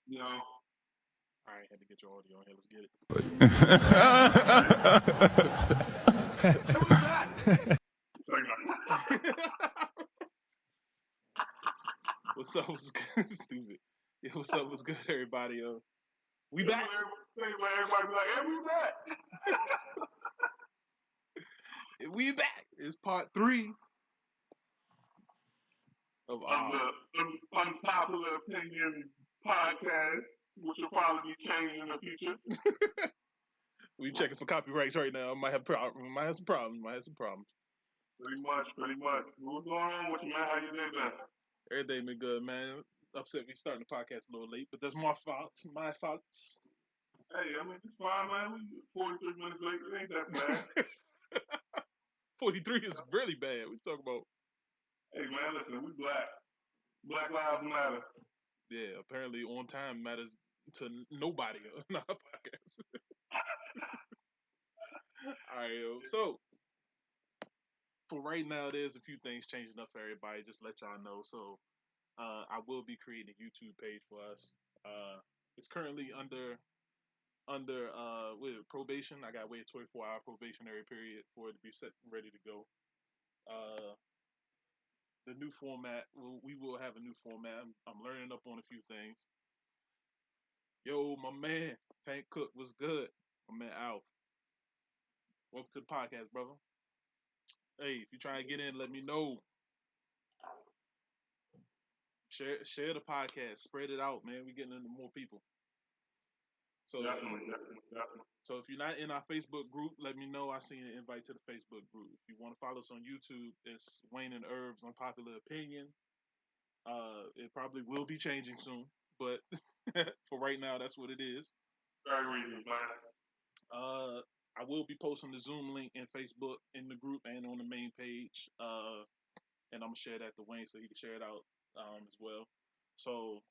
You know, All right, had to get your audio on here. Let's get it. who is that? What's up? What's good? Stupid. Yeah, what's up? What's good, everybody? We That's back. what everybody be like, hey, we back. We back. It's part 3 of Of the Unpopular Opinion podcast, which will probably be changed in the future. We checking for copyrights right now. Might have some problems. Pretty much. What's going on with you, man? How you day been? Everything been good, man. Upset we starting the podcast a little late, but that's my fault. My fault. Hey, I mean, it's fine, man. We 43 minutes late. It ain't that bad. 43 is really bad. We talk about. Hey, man, listen, we black. Black Lives Matter. Yeah, apparently on time matters to nobody on our podcast. All right, yo. So for right now, there's a few things changing up for everybody. Just let y'all know. So I will be creating a YouTube page for us. It's currently under with probation. I got to wait a 24-hour probationary period for it to be set and ready to go. Uh, the new format, we will have a new format. I'm learning up on a few things. Yo, my man, Tank Cook was good. My man Alf. Welcome to the podcast, brother. Hey, if you try to get in, let me know. Share the podcast, spread it out, man. We getting into more people. So Definitely. So if you're not in our Facebook group, let me know. I seen an invite to the Facebook group. If you want to follow us on YouTube, it's Wayne and Herb's Unpopular Opinion. It probably will be changing soon, but for right now, that's what it is. Very reasonable, man. I will be posting the Zoom link in Facebook in the group and on the main page. And I'm gonna share that to Wayne so he can share it out as well. So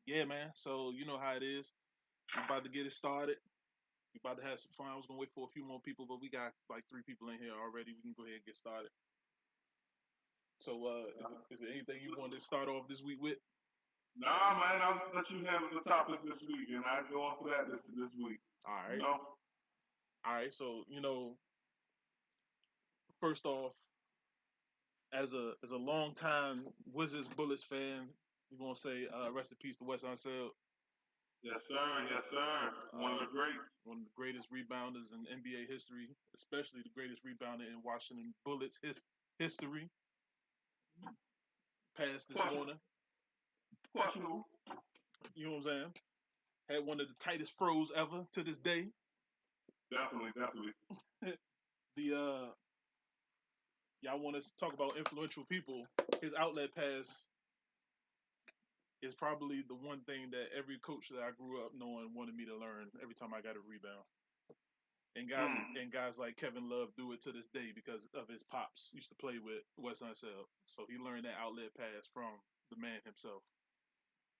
yeah, man. So you know how it is. We're about to get it started. We're about to have some fun. I was gonna wait for a few more people, but we got like 3 people in here already. We can go ahead and get started. So, is there anything you wanted to start off this week with? Nah, man, I'll let you handle the topics this week, and I go off of that this week. All right. You know? All right. So, first off, as a long time Wizards Bullets fan, you gonna say rest in peace to Wes Unseld. Yes, sir. One of the greats. One of the greatest rebounders in NBA history, especially the greatest rebounder in Washington Bullets history. Passed this morning. Questionable. You know what I'm saying? Had one of the tightest froze ever to this day. Definitely. The y'all want to talk about influential people? His outlet pass is probably the one thing that every coach that I grew up knowing wanted me to learn every time I got a rebound. And guys like Kevin Love do it to this day because of his pops used to play with Wes Unseld, so he learned that outlet pass from the man himself.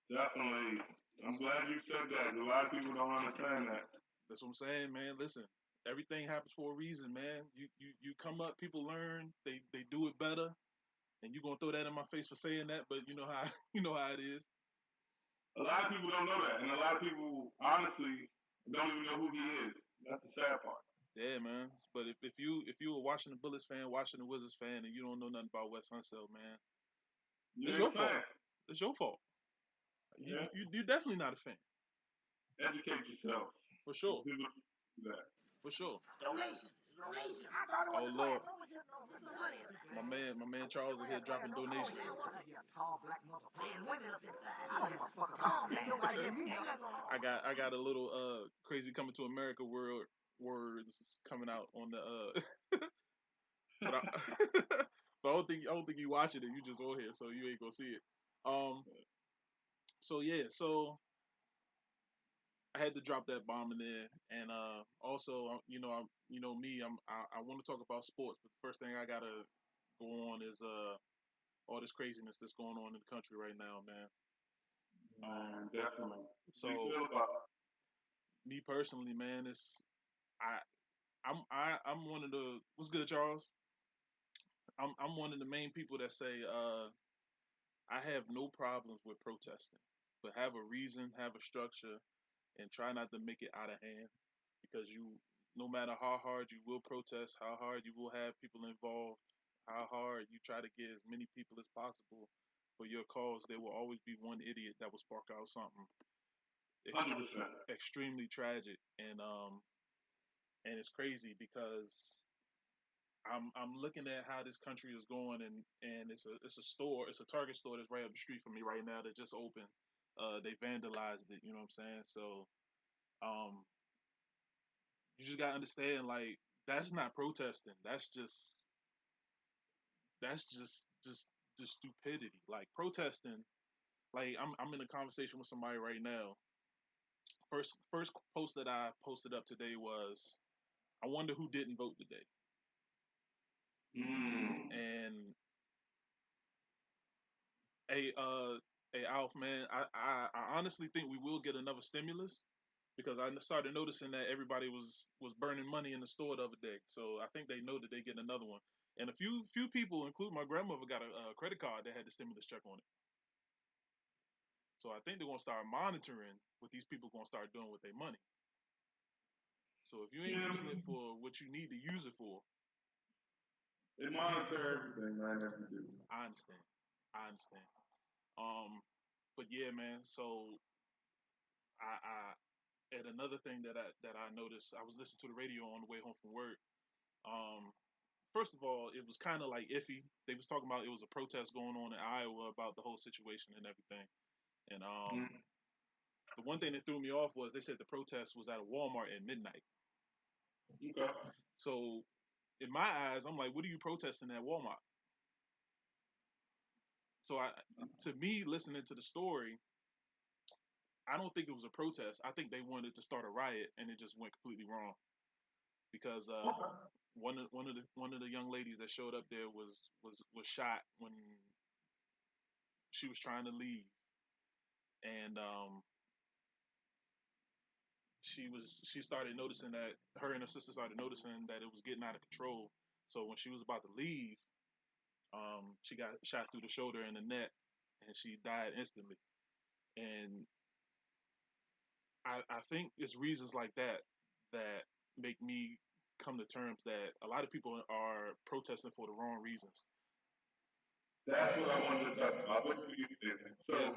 Definitely. I'm glad you said that. A lot of people don't understand that. That's what I'm saying, man. Listen, everything happens for a reason, man. You come up, people learn, they do it better, and you gonna throw that in my face for saying that, but you know how you know how it is. A lot of people don't know that, and a lot of people honestly don't even know who he is. That's the sad part. Yeah, man. But if you a Washington Bullets fan, Washington Wizards fan, and you don't know nothing about Wes Unseld, man, it's your fault. It's your fault. You're definitely not a fan. Educate yourself. For sure. For sure. Donations. Oh Lord. My man Charles is here dropping donations. I got a little crazy coming to America words coming out on the but I, but I don't think you watching it. You just on here, so you ain't gonna see it. Um. So yeah. So I had to drop that bomb in there, and also, me. I want to talk about sports, but the first thing I gotta go on is all this craziness that's going on in the country right now, man. Definitely. So, me personally, man, I I'm one of the what's good, Charles. I'm one of the main people that say I have no problems with protesting. but have a reason, have a structure, and try not to make it out of hand because no matter how hard you will protest, how hard you will have people involved, how hard you try to get as many people as possible for your cause, there will always be one idiot that will spark out something 100%. extremely tragic. And it's crazy because I'm looking at how this country is going, and it's a store, it's a Target store that's right up the street from me right now that just opened. They vandalized it. You know what I'm saying? So um, you just gotta understand, like that's not protesting. That's just the stupidity. Like protesting. Like I'm in a conversation with somebody right now. First post that I posted up today was, I wonder who didn't vote today. Mm. And a Alf, man, I honestly think we will get another stimulus because I started noticing that everybody was burning money in the store the other day. So I think they know that they get another one. And a few people, including my grandmother, got a credit card that had the stimulus check on it. So I think they're gonna start monitoring what these people gonna start doing with their money. So if you ain't Yeah, using it for what you need to use it for, they monitor everything, man, that you do. I understand. I understand. Um, but yeah, man. So I and another thing that I noticed, I was listening to the radio on the way home from work. Um, First of all, it was kind of like iffy. They was talking about it was a protest going on in Iowa about the whole situation and everything. And Mm. the one thing that threw me off was they said the protest was at a Walmart at midnight. Okay. So in my eyes, I'm like, what are you protesting at Walmart? So to me, listening to the story, I don't think it was a protest. I think they wanted to start a riot, and it just went completely wrong because Okay. one of the young ladies that showed up there was shot when she was trying to leave, and she started noticing that her and her sister started noticing that it was getting out of control. So when she was about to leave, she got shot through the shoulder and the neck, and she died instantly. And I think it's reasons like that that make me come to terms that a lot of people are protesting for the wrong reasons. That's what I wanted to touch about. What do you think? Yeah, So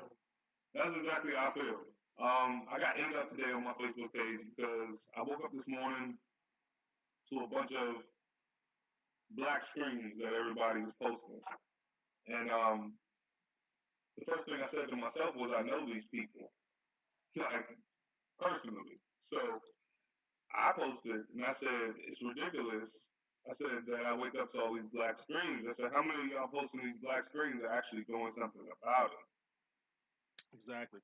that's exactly how I feel. I got ended up today on my Facebook page because I woke up this morning to a bunch of black screens that everybody was posting. And the first thing I said to myself was, I know these people, like personally. So I posted and I said, it's ridiculous. I said that I wake up to all these black screens. I said, how many of y'all posting these black screens are actually doing something about it? exactly.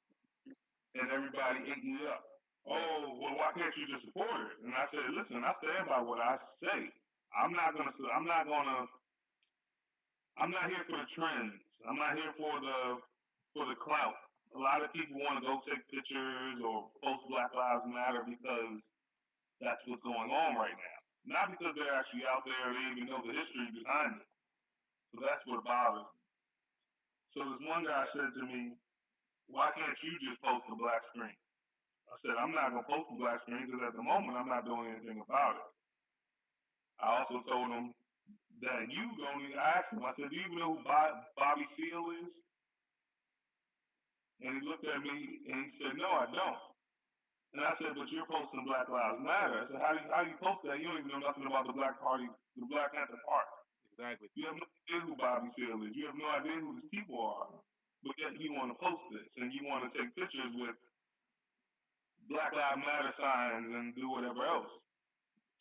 And everybody ate me up. Yeah, Oh, well, why can't you just support it? And I said, listen, I stand by what I say. I'm not gonna. I'm not gonna. I'm not here for the trends. I'm not here for the clout. A lot of people want to go take pictures or post Black Lives Matter because that's what's going on right now. Not because they're actually out there and they even know the history behind it. So that's what bothers me. So this one guy said to me, why can't you just post a black screen? I said, I'm not going to post a black screen because at the moment I'm not doing anything about it. I also told him that you don't even, I asked him, I said, do you even know who Bobby Seale is? And he looked at me and he said, no, I don't. And I said, but you're posting Black Lives Matter. I said, how do you post that? You don't even know nothing about the Black Party, the Black Panther Party. exactly. You have no idea who Bobby Seale is. You have no idea who these people are. But yet you want to post this and you want to take pictures with Black Lives Matter signs and do whatever else.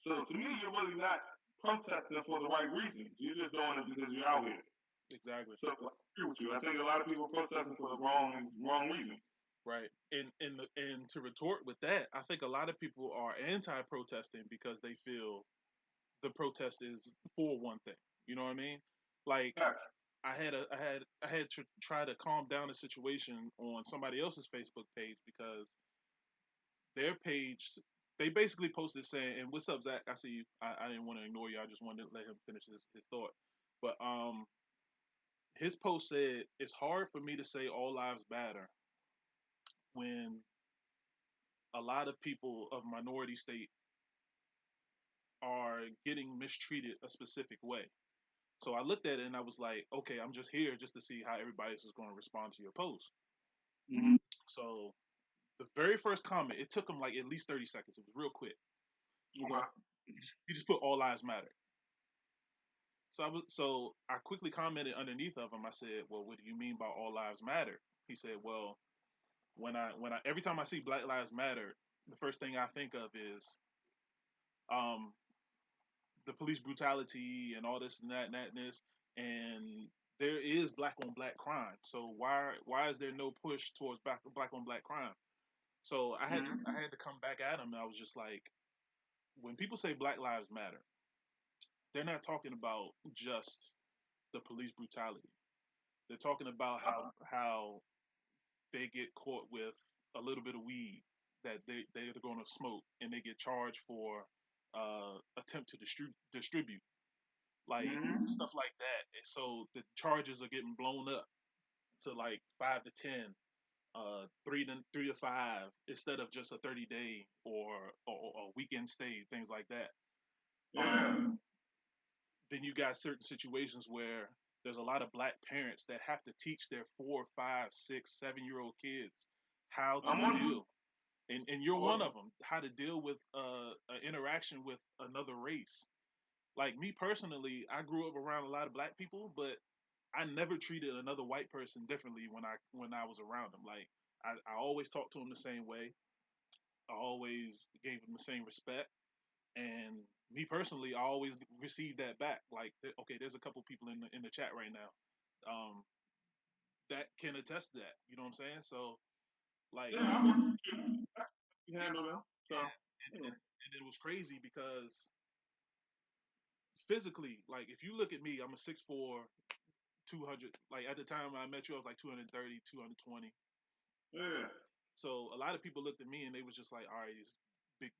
So to me, you're really not protesting for the right reasons. You're just doing it because you're out here. Exactly. So I agree with you. I think a lot of people are protesting for the wrong reasons. Right. And to retort with that, I think a lot of people are anti-protesting because they feel the protest is for one thing. You know what I mean? Like Facts. I had to try to calm down the situation on somebody else's Facebook page because their page, they basically posted saying, and what's up, Zach? I see you. I didn't want to ignore you. I just wanted to let him finish his thought. But his post said, it's hard for me to say all lives matter when a lot of people of minority state are getting mistreated a specific way. So I looked at it and I was like, okay, I'm just here just to see how everybody else is going to respond to your post. Mm-hmm. So the very first comment, it took him like at least 30 seconds. It was real quick. Okay. He just put all lives matter. So I quickly commented underneath of him. I said, well, what do you mean by all lives matter? He said, well, when I every time I see Black Lives Matter, the first thing I think of is um the police brutality and all this and that and that and this, and there is black on black crime. So why is there no push towards black on black crime? So I had to come back at him, and I was just like, when people say Black Lives Matter, they're not talking about just the police brutality. They're talking about how they get caught with a little bit of weed that they're going to smoke, and they get charged for attempt to distribute, like Mm-hmm. stuff like that. And so the charges are getting blown up to like 5 to 10, 3 to 5, instead of just a 30 day or a weekend stay, things like that. Yeah. Um, then you got certain situations where there's a lot of black parents that have to teach their 4, 5, 6, 7 year old kids how to I'm on you. deal, and you're one Well, of them, how to deal with an interaction with another race. Like me personally, I grew up around a lot of black people, but I never treated another white person differently when I was around them. Like I always talked to them the same way. I always gave them the same respect. And me personally, I always received that back. Like, okay, there's a couple people in the chat right now, um, that can attest to that. You know what I'm saying? So, like, yeah, I work with you. You handle them. So, yeah. and it was crazy because physically, like, if you look at me, I'm a 6'4", 200. Like at the time I met you, I was like 230, 220. Yeah. So a lot of people looked at me and they was just like, all right, this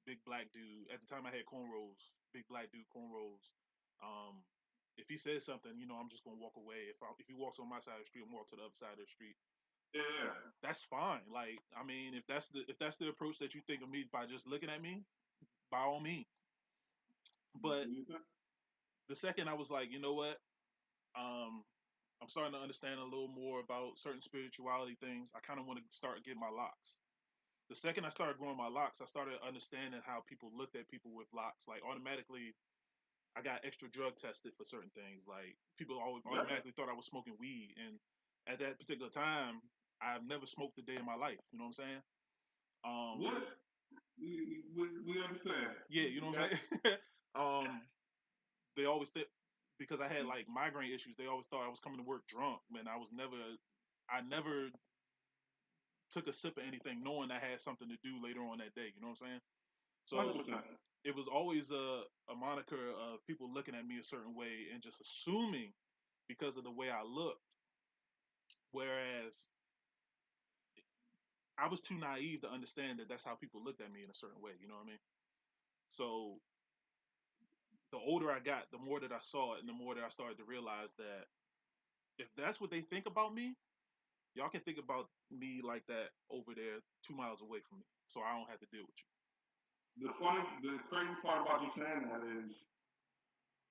big black dude. At the time I had cornrows, big black dude cornrows. Um, if he says something, I'm just gonna walk away. If he walks on my side of the street, I'm walk to the other side of the street. Yeah. That's fine. Like, I mean, if that's the approach that you think of me by just looking at me, by all means. But the second I was like, you know what, um, I'm starting to understand a little more about certain spirituality things. I kind of want to start getting my locks. The second I started growing my locks, I started understanding how people looked at people with locks. Like automatically, I got extra drug tested for certain things. Like people always Yeah. automatically thought I was smoking weed, and at that particular time, I've never smoked a day in my life. You know what I'm saying? Um, What? We understand. yeah, you know what Yeah. I'm saying? They always because I had like migraine issues. They always thought I was coming to work drunk. Man, I never took a sip of anything, knowing I had something to do later on that day. You know what I'm saying? So 100%. it was always a moniker of people looking at me a certain way and just assuming because of the way I looked. Whereas I was too naive to understand that that's how people looked at me in a certain way. You know what I mean? So the older I got, the more that I saw it, and the more that I started to realize that if that's what they think about me, y'all can think about me like that over there 2 miles away from me, so I don't have to deal with The crazy part about you saying that is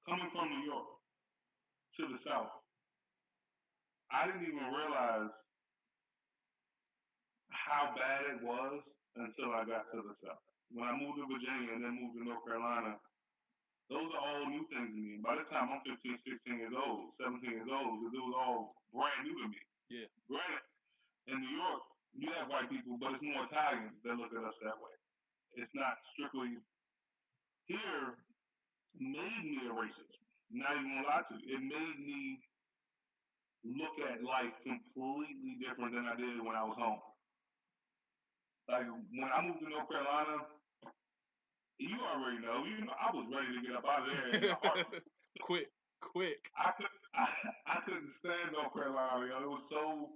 coming from New York to the South. I didn't even realize how bad it was until I got to the South. When I moved to Virginia and then moved to North Carolina, those are all new things to me. By the time I'm 15, 16 years old, 17 years old, it was all brand new to me. you. Yeah, Granted, in New York, you have white people, but it's more Italians that look at us that way. It's not strictly here made me a racist. Not even gonna lie to you. It made me look at life completely different than I did when I was home. Like when I moved to North Carolina, you already know. You know, I was ready to get up out of there in a heartbeat. quick, quick. I couldn't stand North Carolina. You know, it was so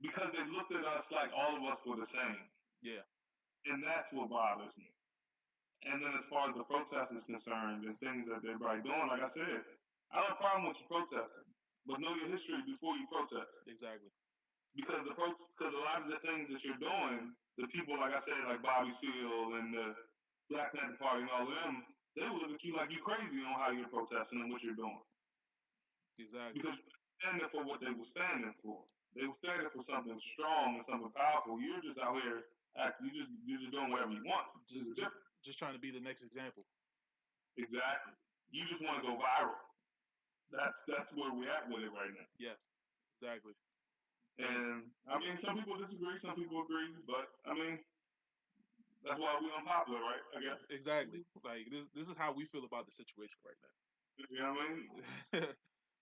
because they looked at us like all of us were the same, Yeah, and that's what bothers me. And then as far as the protest is concerned and things that they're probably doing, like I said, I don't have a problem with you protesting, but know your history before you protest. exactly. because because a lot of the things that you're doing, the people like I said, like Bobby Seale and the Black Panther Party and all of them, they will look at you like you're crazy on how you're protesting and what you're doing. Exactly. Because you're standing for what they were standing for. They were standing for something strong and something powerful. You're just out here you're just doing whatever you want. Just trying to be the next example. Exactly. You just want to go viral. That's where we're at with it right now. Yes, exactly. And I mean, some people disagree, some people agree, but I mean, that's why we're unpopular, right? I guess. Exactly. Like this is how we feel about the situation right now. You know what I mean?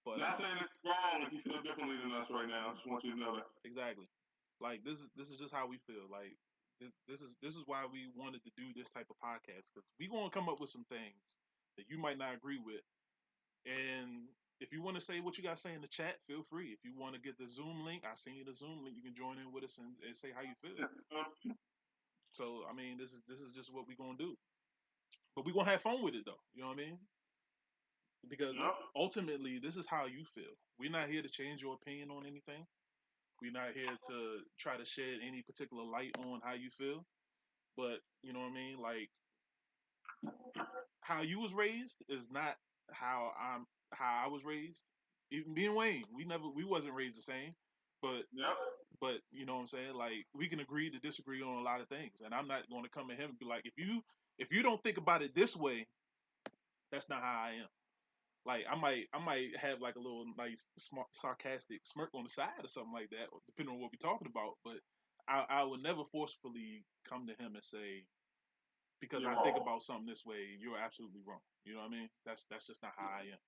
But not saying it's wrong if you feel differently than us right now. I just want you to know that. Exactly. Like this is just how we feel. Like this is why we wanted to do this type of podcast, because we gonna come up with some things that you might not agree with, and if you want to say what you got to say in the chat, feel free. If you want to get the Zoom link, I send you the Zoom link. You can join in with us and say how you feel. So I mean, this is just what we're gonna do, but we're gonna have fun with it though. You know what I mean? Because ultimately, this is how you feel. We're not here to change your opinion on anything. We're not here to try to shed any particular light on how you feel. But you know what I mean? Like how you was raised is not how I was raised. Even me and Wayne, we wasn't raised the same. But but you know what I'm saying? Like we can agree to disagree on a lot of things. And I'm not going to come at him and be like, if you don't think about it this way, that's not how I am. Like I might have like a little nice smart sarcastic smirk on the side or something like that, depending on what we're talking about. But I would never forcefully come to him and say, because I think about something this way, you're absolutely wrong. You know what I mean? That's just not how I am.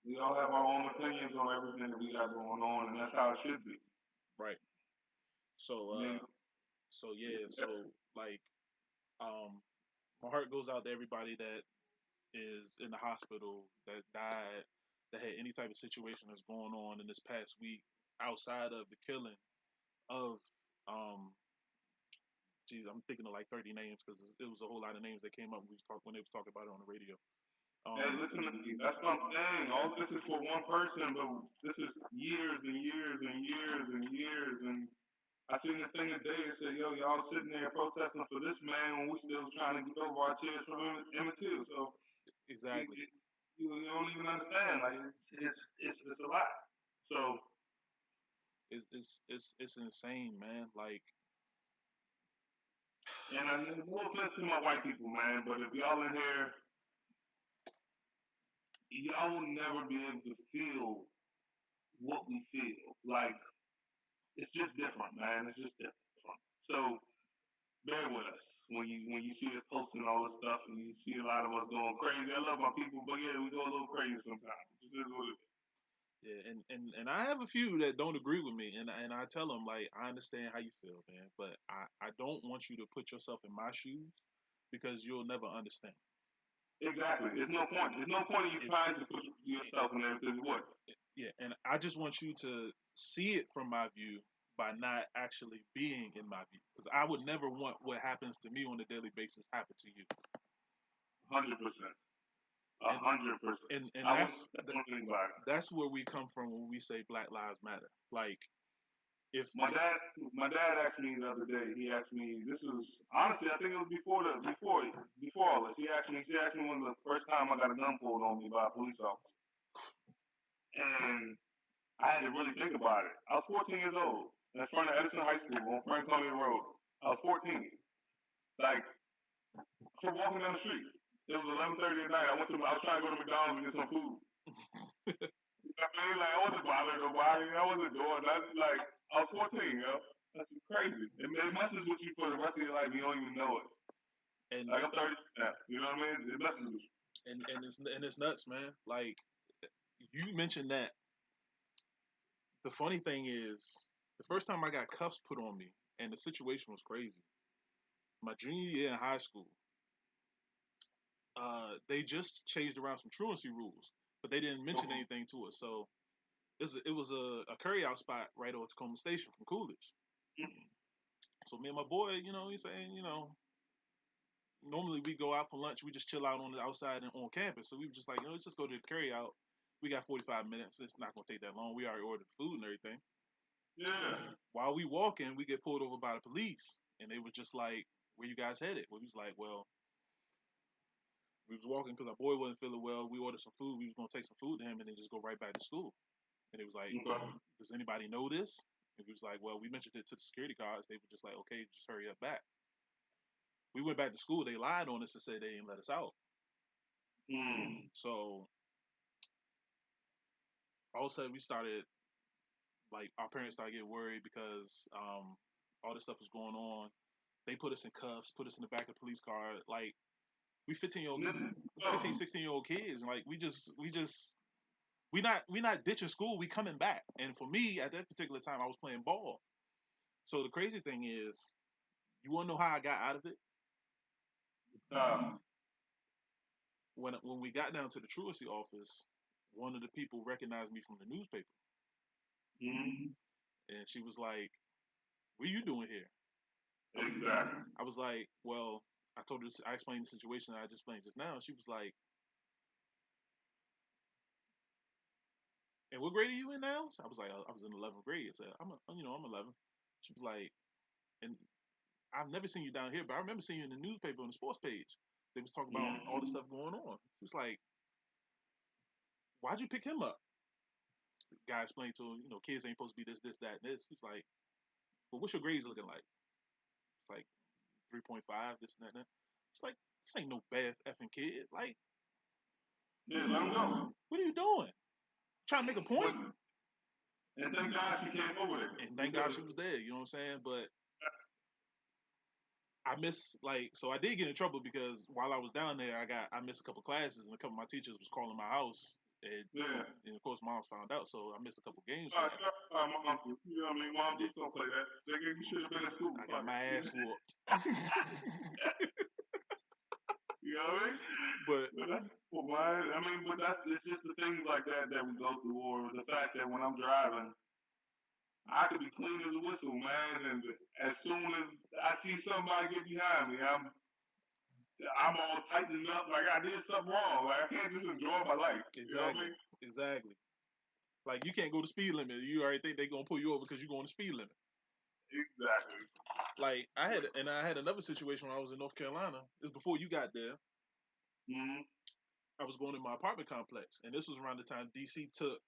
We all have our own opinions on everything that we got going on, and that's how it should be. Right. So so yeah, so like my heart goes out to everybody that is in the hospital, that died, that had any type of situation that's going on in this past week outside of the killing of geez, I'm thinking of like 30 names because it was a whole lot of names that came up when they was talking about it on the radio. Hey, listen to me. That's what I'm saying. All this is for one person, but this is years and years and years and years. And I seen this thing today that said, "Yo, y'all sitting there protesting for this man when we still trying to get over our tears from Emmett Till." So exactly, you don't even understand. Like it's a lot. So it's insane, man. Like, and I mean, no offense to my white people, man, but if y'all in here, y'all will never be able to feel what we feel. Like it's just different, man. It's just different. So bear with us when you see us posting all this stuff and you see a lot of us going crazy. I love my people, but yeah, we go a little crazy sometimes. It just is what it is. Yeah, and I have a few that don't agree with me, and I tell them like I understand how you feel, man, but I don't want you to put yourself in my shoes because you'll never understand. Exactly. There's no point. There's no point in you trying to put yourself in there because what? Yeah, and I just want you to see it from my view by not actually being in my view, because I would never want what happens to me on a daily basis happen to you. 100%. 100%. And that's where we come from when we say Black Lives Matter. Like, if my dad asked me the other day. He asked me. This was honestly, I think it was before all this. He asked me when the first time I got a gun pulled on me by a police officer, and I had to really think about it. I was 14 years old in front of Edison High School on Franconia Road. I was 14. Like, for walking down the street. It was 11:30 at night. I was trying to go to McDonald's and get some food. You know what I mean? Like, I wasn't bothering nobody. I wasn't doing nothing. Like, I was 14, yo. That's crazy. It messes with you for the rest of your life. You don't even know it. And like, I'm 30 now. You know what I mean? It messes with you. And it's nuts, man. Like, you mentioned that. The funny thing is, the first time I got cuffs put on me, and the situation was crazy. My junior year in high school, they just changed around some truancy rules, but they didn't mention anything to us. So it was a curry out spot right over Tacoma Station from Coolidge. So me and my boy, you know, he's saying, you know, normally we go out for lunch, we just chill out on the outside and on campus. So we were just like, you know, let's just go to the carry out. We got 45 minutes. It's not gonna take that long. We already ordered food and everything. Yeah. While we walking, we get pulled over by the police, and they were just like, "Where you guys headed?" We was like, "Well, we was walking because our boy wasn't feeling well. We ordered some food. We was gonna take some food to him, and then just go right back to school." And it was like, Okay. "Does anybody know this?" And we was like, "Well, we mentioned it to the security guards. They were just like, okay, just hurry up back." We went back to school. They lied on us and said they didn't let us out. Mm. So all of a sudden, we started like our parents started getting worried because all this stuff was going on. They put us in cuffs, put us in the back of the police car. Like we 15, 16-year-old kids. And like we not ditching school. We coming back. And for me, at that particular time, I was playing ball. So the crazy thing is, you want to know how I got out of it? Uh, When we got down to the truancy office, one of the people recognized me from the newspaper, mm, and she was like, "What are you doing here?" exactly. I was like, "Well," I told her, I explained the situation that I just explained just now. She was like, "And what grade are you in now?" So I was like, "I was in 11th grade." I said, I'm 11." She was like, "And I've never seen you down here, but I remember seeing you in the newspaper on the sports page. They was talking about all the Mm, stuff going on." She was like, "Why'd you pick him up?" The guy explained to him, kids ain't supposed to be this, this, that, and this. He's like, "Well, what's your grades looking like?" It's like 3.5, this and that. And that. It's like, this ain't no bad effing kid. Like, yeah, let him go. what are you doing? Trying to make a But point? and thank God she came over there And thank God because she was there. You know what I'm saying? But I missed so I did get in trouble because while I was down there, I missed a couple classes and a couple of my teachers was calling my house. yeah. And of course, moms found out, so I missed a couple games for Uh, that. my uncle, you know what I mean? Mom, Yeah, just don't play that. Nigga, you should have been in school. I got Fuck my it. ass whooped. You know what I mean? But But that's cool, man. I mean, but that's it's just the things like that that we go through, or the fact that when I'm driving, I could be clean as a whistle, man. And as soon as I see somebody get behind me, I'm all tightened up like I did something wrong. Like I can't just enjoy my life. You know what I exactly, mean? exactly. Like you can't go the speed limit. You already think they're gonna pull you over because you're going the speed limit. Exactly. Like I had another situation when I was in North Carolina. It was before you got there. Mm-hmm. I was going in my apartment complex, and this was around the time DC took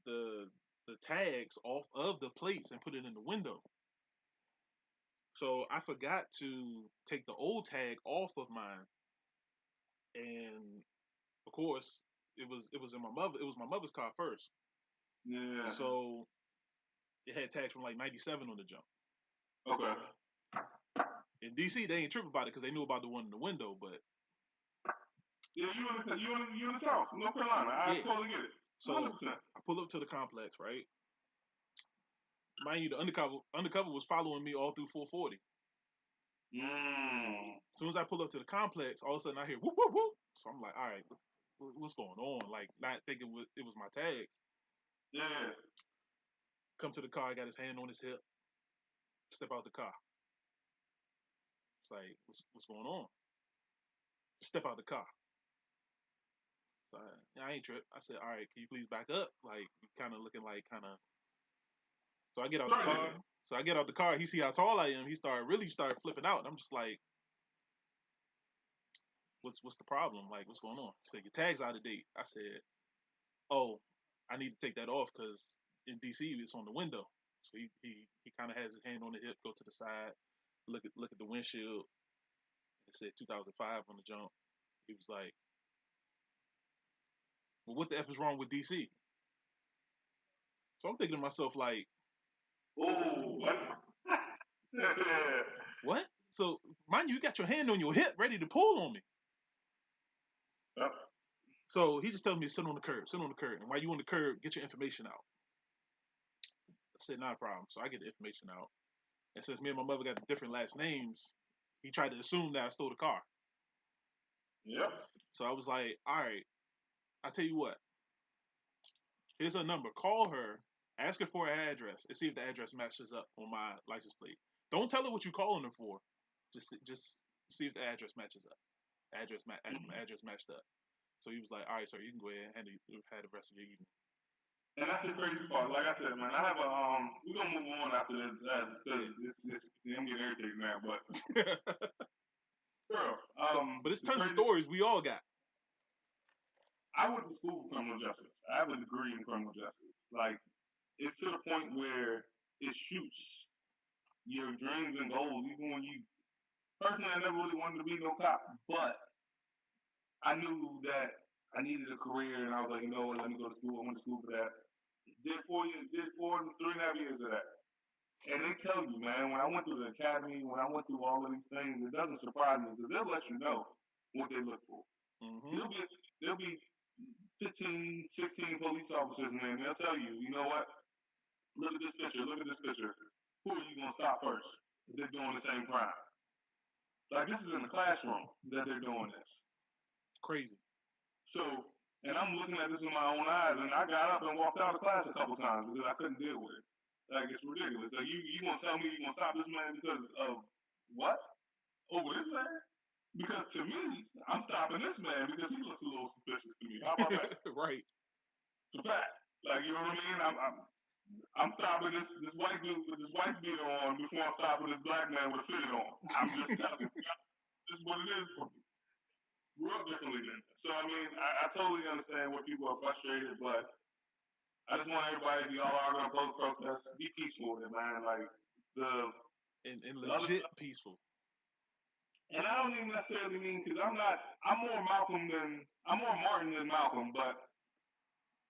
the the tags off of the plates and put it in the window. So I forgot to take the old tag off of mine, and of course it was in my mother's car first. Yeah. So it had tags from like '97 on the jump. Okay. In DC, they ain't tripping about it because they knew about the one in the window. But Yeah, you in the South, North Carolina. I yeah, totally get it. so 100%. I pull up to the complex, right? Mind you, the undercover was following me all through 440. Mm. As soon as I pull up to the complex, all of a sudden I hear whoop whoop whoop. So I'm like, all right, what's going on? Like not thinking it was my tags. Yeah. Come to the car, I got his hand on his hip. Step out the car. It's like, what's going on? Step out the car. So I ain't trip. I said, all right, can you please back up? Like, you kind of looking like kind of. So I get out the car. Right. So I get out the car. He see how tall I am. He started flipping out. And I'm just like, what's the problem? Like, what's going on? He said, your tag's out of date. I said, oh, I need to take that off because in DC it's on the window. So he kind of has his hand on the hip, go to the side, look at the windshield. It said 2005 on the jump. He was like, well, what the f is wrong with DC? So I'm thinking to myself like, Oh, what? Yeah. what? So mind you, you got your hand on your hip, ready to pull on me. Yep. So he just tells me to sit on the curb, sit on the curb, and while you on the curb, get your information out. I said, not a problem. So I get the information out, and since me and my mother got different last names, he tried to assume that I stole the car. Yep. So I was like, all right, I tell you what, here's her number. Call her, ask her for her address, and see if the address matches up on my license plate. Don't tell her what you're calling her for. Just see if the address matches up. Address matched up. So he was like, all right, sir, you can go ahead and have the rest of your evening. And that's the crazy part. Like I said, man, I have we're gonna move on after this because I'm getting irritated now. But girl, but it's tons of stories we all got. I went to school for criminal justice. I have a degree in criminal justice. Like, it's to the point where it shoots your dreams and goals, even when you. Personally, I never really wanted to be no cop, but I knew that I needed a career, and I was like, you know what, let me go to school. I went to school for that. Did 3.5 years of that. And they tell you, man, when I went through the academy, when I went through all of these things, it doesn't surprise me because they'll let you know what they look for. Mm-hmm. There'll be 15, 16 police officers, man. They'll tell you, you know what? Look at this picture. Look at this picture. Who are you going to stop first if they're doing the same crime? Like, this is in the classroom that they're doing this. Crazy. So, and I'm looking at this with my own eyes, and I got up and walked out of class a couple times because I couldn't deal with it. Like, it's ridiculous. Like, you going to tell me you're going to stop this man because of what? Over this man? Because to me, I'm stopping this man because he looks a little suspicious to me. How about that? Right. It's a fact. Like, you know what I mean? I'm stopping this white dude with this white beater on before I'm stopping this black man with a fitted on. I'm just telling you. This is what it is for me. Grew up differently then. So, I mean, I totally understand where people are frustrated, but I just want everybody, if y'all are going to protest, be peaceful with it, man. Like, and legit peaceful. And I don't even necessarily mean, because I'm more Martin than Malcolm, but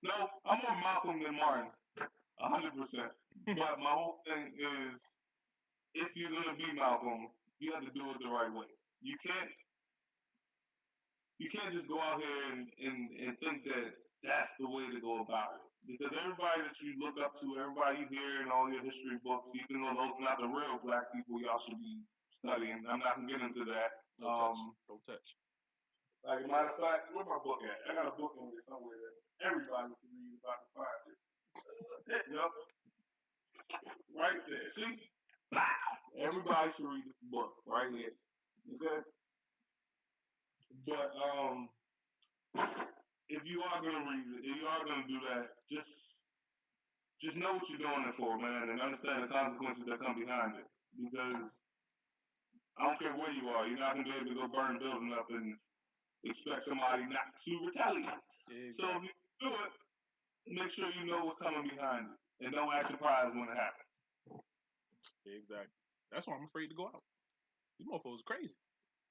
no, I'm more Malcolm than Martin, 100%. But my whole thing is, if you're going to be Malcolm, you have to do it the right way. You can't just go out here and think that that's the way to go about it. Because everybody that you look up to, everybody you hear in all your history books, even though those are not the real black people y'all should be studying. I'm not going to get into that. Don't touch. Like, a matter of fact, where's my book at? I got a book in there somewhere that everybody can read if I can find it. Yep. Right there. See? Everybody should read this book right here. Okay? But if you are gonna read it, if you are gonna do that, just know what you're doing it for, man, and understand the consequences that come behind it. Because I don't care where you are, you're not gonna be able to go burn a building up and expect somebody not to retaliate. Exactly. So if you do it, make sure you know what's coming behind it, and don't act surprised when it happens. Exactly. That's why I'm afraid to go out. These motherfuckers crazy.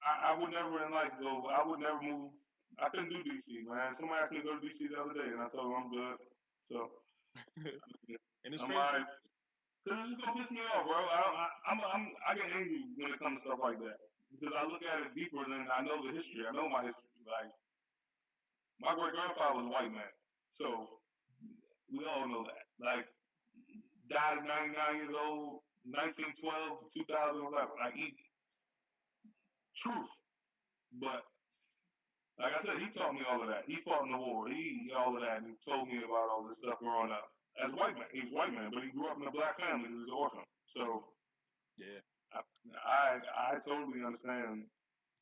I would never in life go. I would never move. I couldn't do DC, man. Somebody asked me to go to DC the other day, and I told them I'm good. So, and it's crazy. Because it's just gonna piss me off, bro. I get angry when it comes to stuff like that because I look at it deeper than I know the history. I know my history. Like, my great grandfather was a white man, so we all know that. Like, died at 99 years old, 1912 to 2011. Like, truth. But like I said, he taught me all of that. He fought in the war. He all of that, and he told me about all this stuff growing up. As a white man, he was a white man, but he grew up in a black family. He was an orphan. So, yeah, I totally understand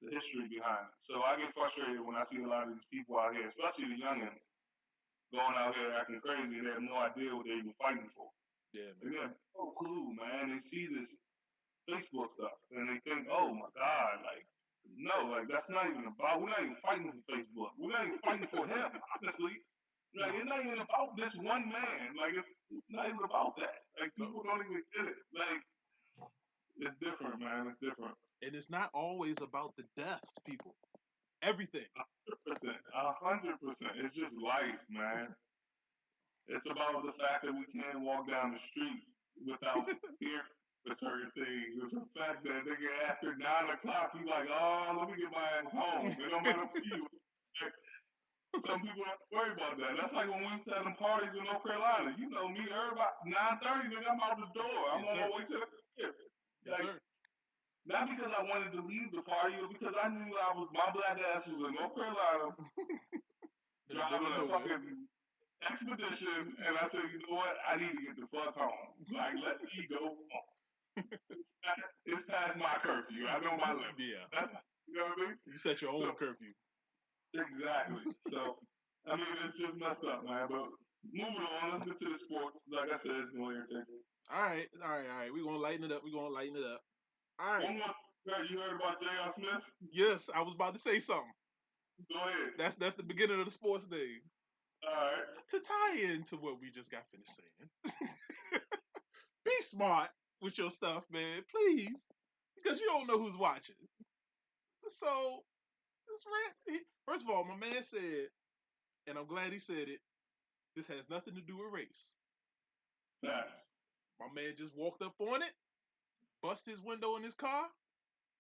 the history behind it. So I get frustrated when I see a lot of these people out here, especially the youngins, going out here acting crazy. They have no idea what they were fighting for. Yeah, man. They have no clue, man. They see this Facebook stuff, and they think, oh my God, like, no, like, that's not even about, we're not even fighting for Facebook. We're not even fighting for him, honestly. Like, it's not even about this one man. Like, it's not even about that. Like, people don't even get it. Like, it's different, man. It's different. And it's not always about the deaths, people. Everything. 100%. 100%. It's just life, man. It's about the fact that we can't walk down the street without fear for certain things. It's the fact that nigga after 9 o'clock, you like, oh, let me get my ass home. It don't matter for you. Some people don't worry about that. That's like when we used to have them parties in North Carolina. You know me, everybody, 9:30, nigga, I'm out the door. I'm on my way to the crib. Yes, sir. Not because I wanted to leave the party, but because I knew my black ass was in North Carolina, driving a fucking expedition, and I said, you know what? I need to get the fuck home. Like, let me go home. It's past my curfew. I know my limit. Yeah. You know what I mean? You set your own curfew. Exactly. So, I mean, it's just messed up, man. But moving on, let's get to the sports. Like I said, it's going to irritate me. All right. We're gonna lighten it up. All right. One more. You heard about J.R. Smith? Yes, I was about to say something. Go ahead. That's the beginning of the sports day. All right. To tie into what we just got finished saying, be smart with your stuff, man, please, because you don't know who's watching. So, first of all, my man said, and I'm glad he said it. This has nothing to do with race. Facts. My man just walked up on it, bust his window in his car.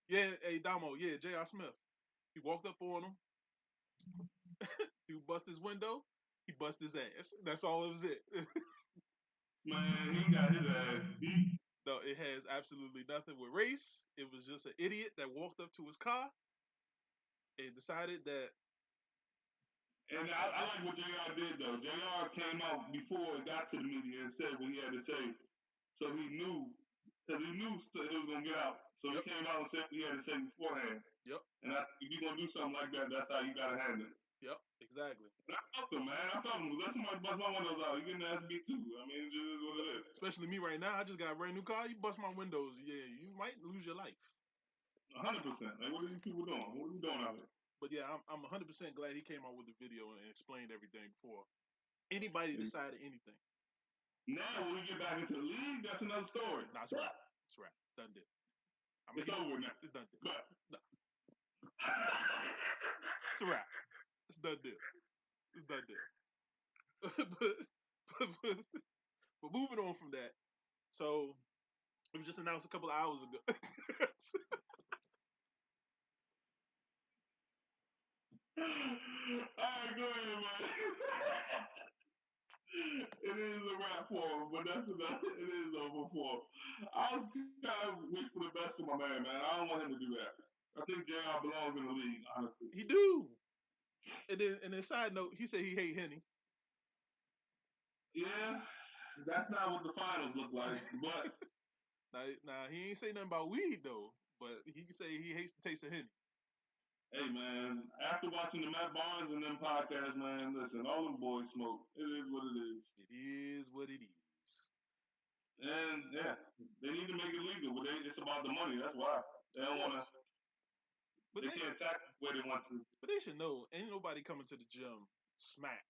Yeah, hey Damo, yeah, J.R. Smith. He walked up on him. He bust his window. He bust his ass. That's all it was. Man, he got his ass beat. No, it has absolutely nothing with race. It was just an idiot that walked up to his car and decided that. And I like what JR did though. JR came out before it got to the media and said what he had to say. So he knew, because he knew it was going to get out. So he came out and said what he had to say beforehand. Yep. And if you're going to do something like that, that's how you got to handle it. Yep, exactly. And I felt him, man. I felt him. Let somebody bust my windows out. You're getting the SB too. I mean, it just is what it is. Especially me right now. I just got a brand new car. You bust my windows. Yeah, you might lose your life. 100%. Like, what are these people doing? What are we doing out here? But yeah, I'm 100% glad he came out with the video and explained everything before anybody decided anything. Now, when we get back into the league, that's another story. Nah, it's a wrap. It's a wrap. Done deal. It's over now. It's done deal. But. No. It's a wrap. It's done deal. It's done deal. but moving on from that, so it was just announced a couple of hours ago. Alright, go ahead, man. It is a wrap for him, but that's enough. It is over for him. I was kind of wish for the best for my man. I don't want him to do that. I think JR belongs in the league, honestly. He do. And then side note, he said he hate Henny. Yeah, that's not what the finals look like, but now he ain't say nothing about weed though, but he say he hates the taste of Henny. Hey man, after watching the Matt Barnes and them podcasts, man, listen, all them boys smoke. It is what it is. It is what it is. And yeah, they need to make it legal, but it's about the money. That's why they don't want to. But they can't tax where they want to. But they should know, ain't nobody coming to the gym smack.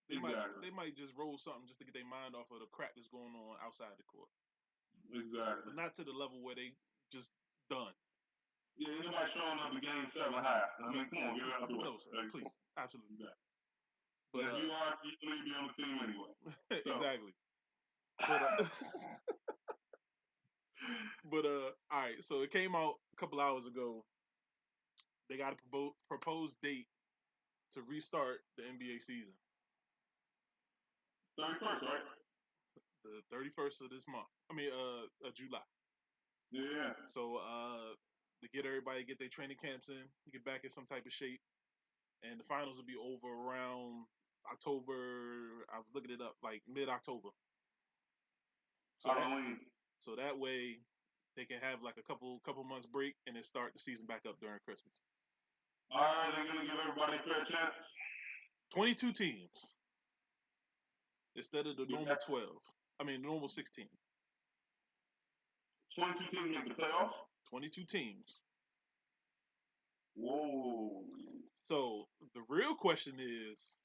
They might just roll something just to get their mind off of the crap that's going on outside the court. Exactly. But not to the level where they just done. Yeah, ain't nobody showing up in game 7 high. I mean, come on, get it out the way. No, sir, please. Absolutely not. But if you are, you need to be on the team anyway. So. Exactly. But all right, so it came out a couple hours ago. They got a proposed date to restart the NBA season. 31st, right? The 31st of this month. I mean, July. Yeah. So, to get everybody get their training camps in, get back in some type of shape, and the finals will be over around October. I was looking it up, like mid-October. So that way, they can have like a couple months break and then start the season back up during Christmas. All right, they're gonna give everybody a fair chance. 22 teams instead of the normal 12. I mean, the normal 16. 22 teams make the playoffs? 22 teams. Whoa. So the real question is,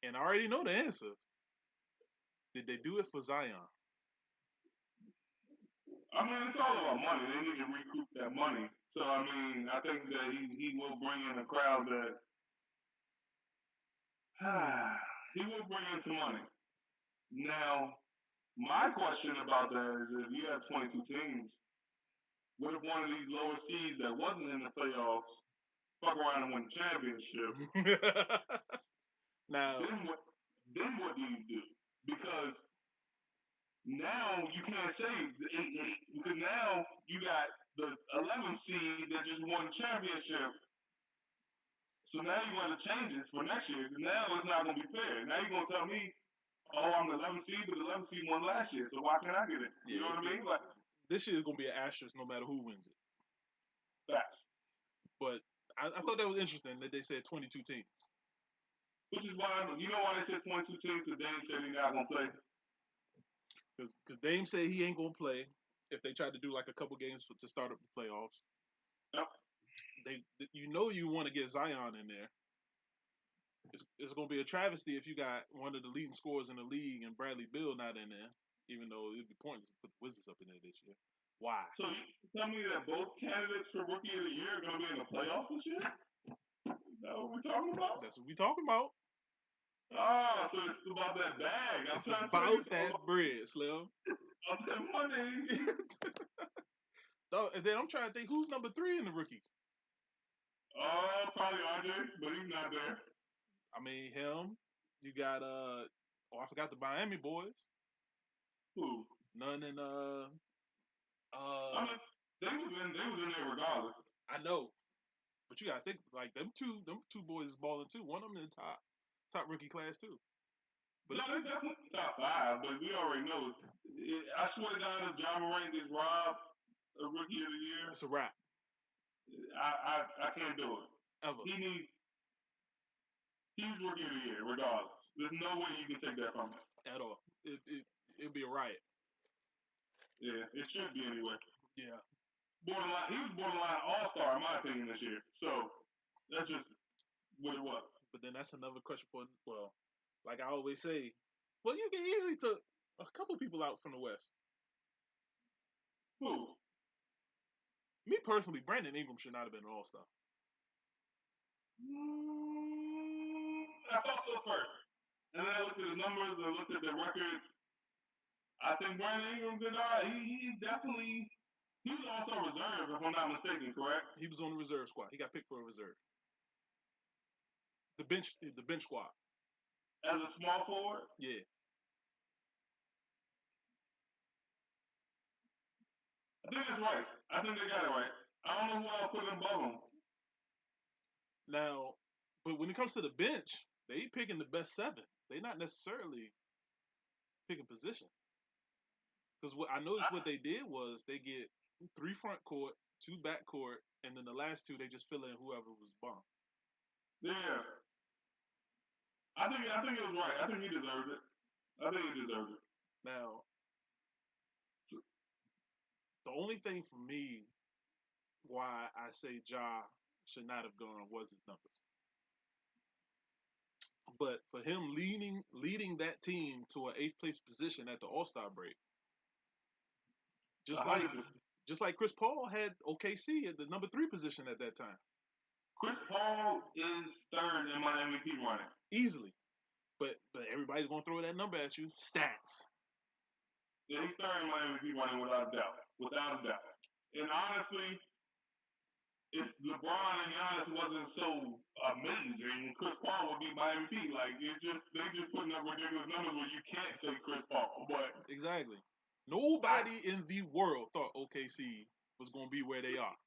and I already know the answer, did they do it for Zion? I mean, it's all about money. They need to recoup that money. So, I mean, I think that he will bring in a crowd that he will bring in some money. Now, my question about that is if you have 22 teams, what if one of these lower seeds that wasn't in the playoffs fuck around and win the championship? Now, then what do you do? Because now you can't say the 8-8 because now you got the 11th seed that just won the championship. So now you got to change it for next year. Now it's not going to be fair. Now you're going to tell me, oh, I'm the 11th seed, but the 11th seed won last year, so why can't I get it? You know what I mean? Like, this year is going to be an asterisk no matter who wins it. Facts. But I thought that was interesting that they said 22 teams. Which is why, you know why they said 22 teams? Because Dame said he's not going to play. Because Dame said he ain't gonna play if they try to do like a couple games to start up the playoffs. Yep. You want to get Zion in there. It's gonna be a travesty if you got one of the leading scorers in the league and Bradley Beal not in there. Even though it'd be pointless to put the Wizards up in there this year. Why? So you tell me that both candidates for Rookie of the Year are going to be in the playoffs this year? Is that what we're talking about? That's what we talking about. Oh, so it's about that bag. I'm It's trying to tell you, about that bread, Slim. about that money. And then I'm trying to think who's number 3 in the rookies. Oh, probably RJ, but he's not there. I mean him. You got I forgot the Miami boys. Who? None in I mean, they was in there regardless. I know. But you gotta think like them two boys is balling too. One of them in the top rookie class too. But No, they definitely top 5, but we already know. I swear to God, if John Morant gets robbed a Rookie of the Year, it's a wrap. I can't do it. Ever. He's Rookie of the Year regardless. There's no way you can take that from him. At all. It'd be a riot. Yeah, it should be anyway. Yeah. He was borderline all-star in my opinion this year. So that's just what it was. But then that's another question like I always say, well, you can easily take a couple people out from the West. Who? Me personally, Brandon Ingram should not have been an all-star. I thought so first. And then I looked at the numbers and looked at the record. I think Brandon Ingram did all right. He was also reserve, if I'm not mistaken, correct? He was on the reserve squad. He got picked for a reserve. The bench squad. As a small forward? Yeah. I think that's right. I think they got it right. I don't know who else put them above him. Now, but when it comes to the bench, they picking the best 7. They not necessarily picking position. Because what I noticed what they did was they get 3 front court, 2 back court, and then the last 2 they just fill in whoever was bum. Yeah. I think it was right. I think he deserved it. Now, the only thing for me why I say Ja should not have gone was his numbers. But for him leading that team to an 8th place position at the All-Star break, just like Chris Paul had OKC at the number 3 position at that time. Chris Paul is 3rd in my MVP running. Easily. But everybody's going to throw that number at you. Stats. Yeah, he's 3rd in my MVP running without a doubt. And honestly, if LeBron and Giannis wasn't so amazing, Chris Paul would be my MVP. Like they just putting up ridiculous numbers where you can't say Chris Paul. But exactly. Nobody in the world thought OKC was going to be where they are.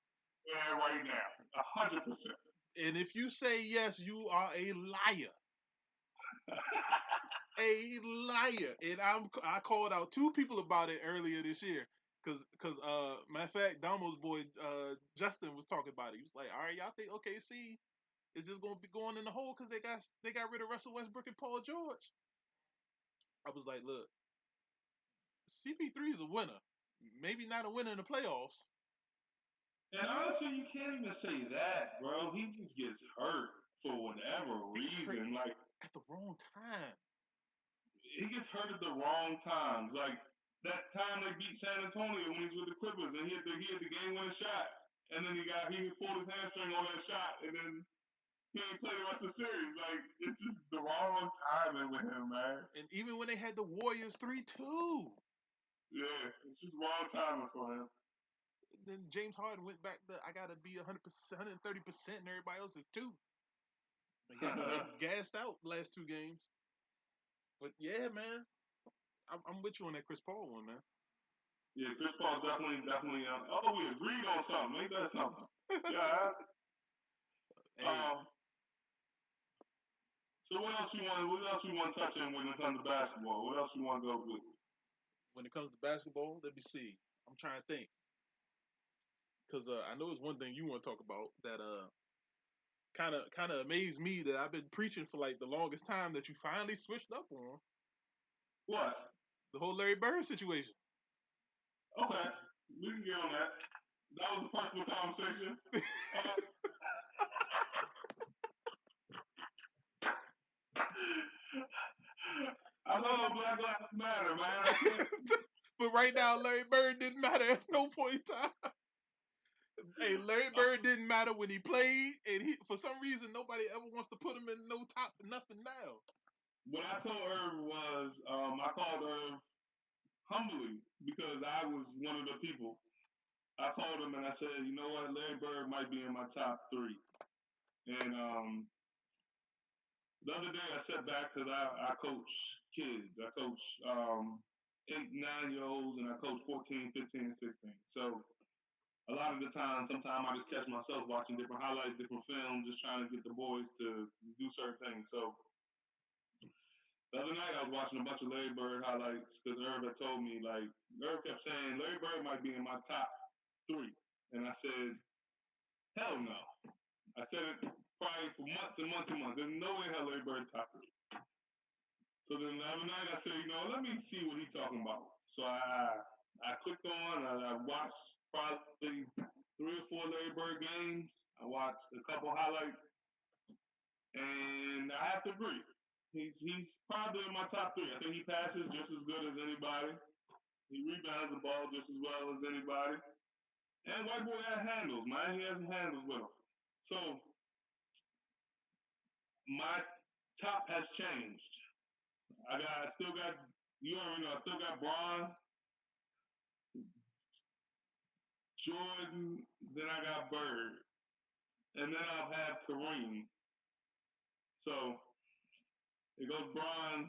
Yeah, right now, 100%. And if you say yes, you are a liar. A liar. And I called out 2 people about it earlier this year. Cause matter of fact, Damo's boy Justin was talking about it. He was like, all right, y'all think OKC is just gonna be going in the hole because they got rid of Russell Westbrook and Paul George. I was like, look, CP3 is a winner. Maybe not a winner in the playoffs. And honestly, you can't even say that, bro. He just gets hurt for whatever reason. Like at the wrong time. He gets hurt at the wrong times. Like that time they beat San Antonio when he was with the Clippers and he had the game-winning shot, and then he pulled his hamstring on that shot, and then he didn't play the rest of the series. Like it's just the wrong timing with him, man. And even when they had the Warriors 3-2. Yeah, it's just wrong timing for him. Then James Harden went back to I gotta be 100%, 130%, and everybody else is 2. They got gassed out the last 2 games. But yeah, man, I'm with you on that Chris Paul one, man. Yeah, Chris Paul definitely. Oh, we agreed on something. Maybe that's something. Yeah. Hey. So what else you want to touch on when it comes to basketball? What else you want to go with? When it comes to basketball, let me see. I'm trying to think. Because I know it's one thing you want to talk about that kind of amazed me that I've been preaching for like the longest time that you finally switched up on. What? The whole Larry Bird situation. Okay, we can get on that. That was a personal conversation. I love Black Lives Matter, man. I can't. But right now, Larry Bird didn't matter at no point in time. Hey, Larry Bird didn't matter when he played, and for some reason nobody ever wants to put him in no top nothing now. What I told Irv was, I called Irv humbly because I was one of the people. I called him and I said, you know what, Larry Bird might be in my top 3. And the other day I sat back because I coach kids. I coach 8, 9-year-olds, and I coach 14, 15, and 16. So a lot of the time, sometimes I just catch myself watching different highlights, different films, just trying to get the boys to do certain things. So the other night I was watching a bunch of Larry Bird highlights because Irv had told me, like, Irv kept saying, Larry Bird might be in my top 3. And I said, hell no. I said it probably for months and months and months. There's no way hell Larry Bird top 3. So then the other night I said, you know, let me see what he's talking about. So I clicked on, I watched probably 3 or 4 Larry Bird games. I watched a couple highlights, and I have to agree. He's probably in my top 3. I think he passes just as good as anybody. He rebounds the ball just as well as anybody. And white boy has handles, man. He has handles with him. So my top has changed. I still got, you already know, I still got Bron, Jordan, then I got Bird, and then I'll have Kareem. So it goes Bron,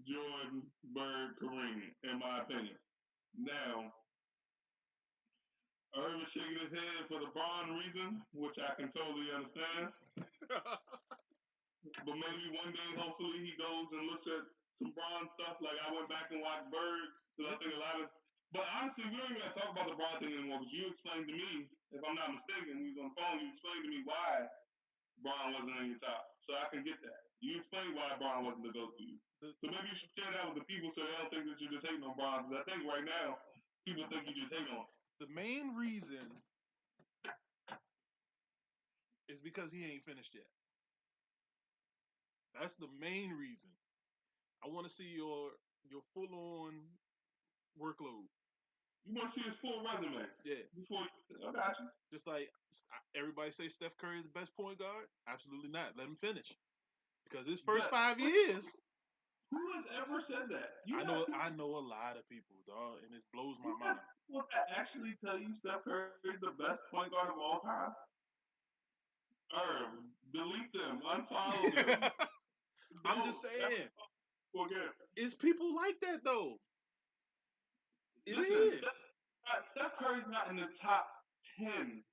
Jordan, Bird, Kareem, in my opinion. Now, Irv is shaking his head for the Bron reason, which I can totally understand. But maybe one day, hopefully, he goes and looks at some Bron stuff. Like I went back and watched Bird, because I think a lot of. But honestly, we don't even got to talk about the Bron thing anymore, because you explained to me, if I'm not mistaken, we was on the phone, you explained to me why Bron wasn't in your top. So I can get that. You explained why Bron wasn't the go-to. So maybe you should share that with the people so they don't think that you're just hating on Bron, because I think right now, people think you just hate on him. The main reason is because he ain't finished yet. That's the main reason. I want to see your full on workload. You want to see his full resume? Yeah. I got you. Just like everybody say Steph Curry is the best point guard. Absolutely not. Let him finish. Because his first 5 years. Who has ever said that? I know a lot of people, dog, and it blows my mind. Will that actually tell you Steph Curry is the best point guard of all time? Delete them, unfollow them. I'm just saying. Forget. It's people like that though. It Listen, is. Steph Curry's not in the top 10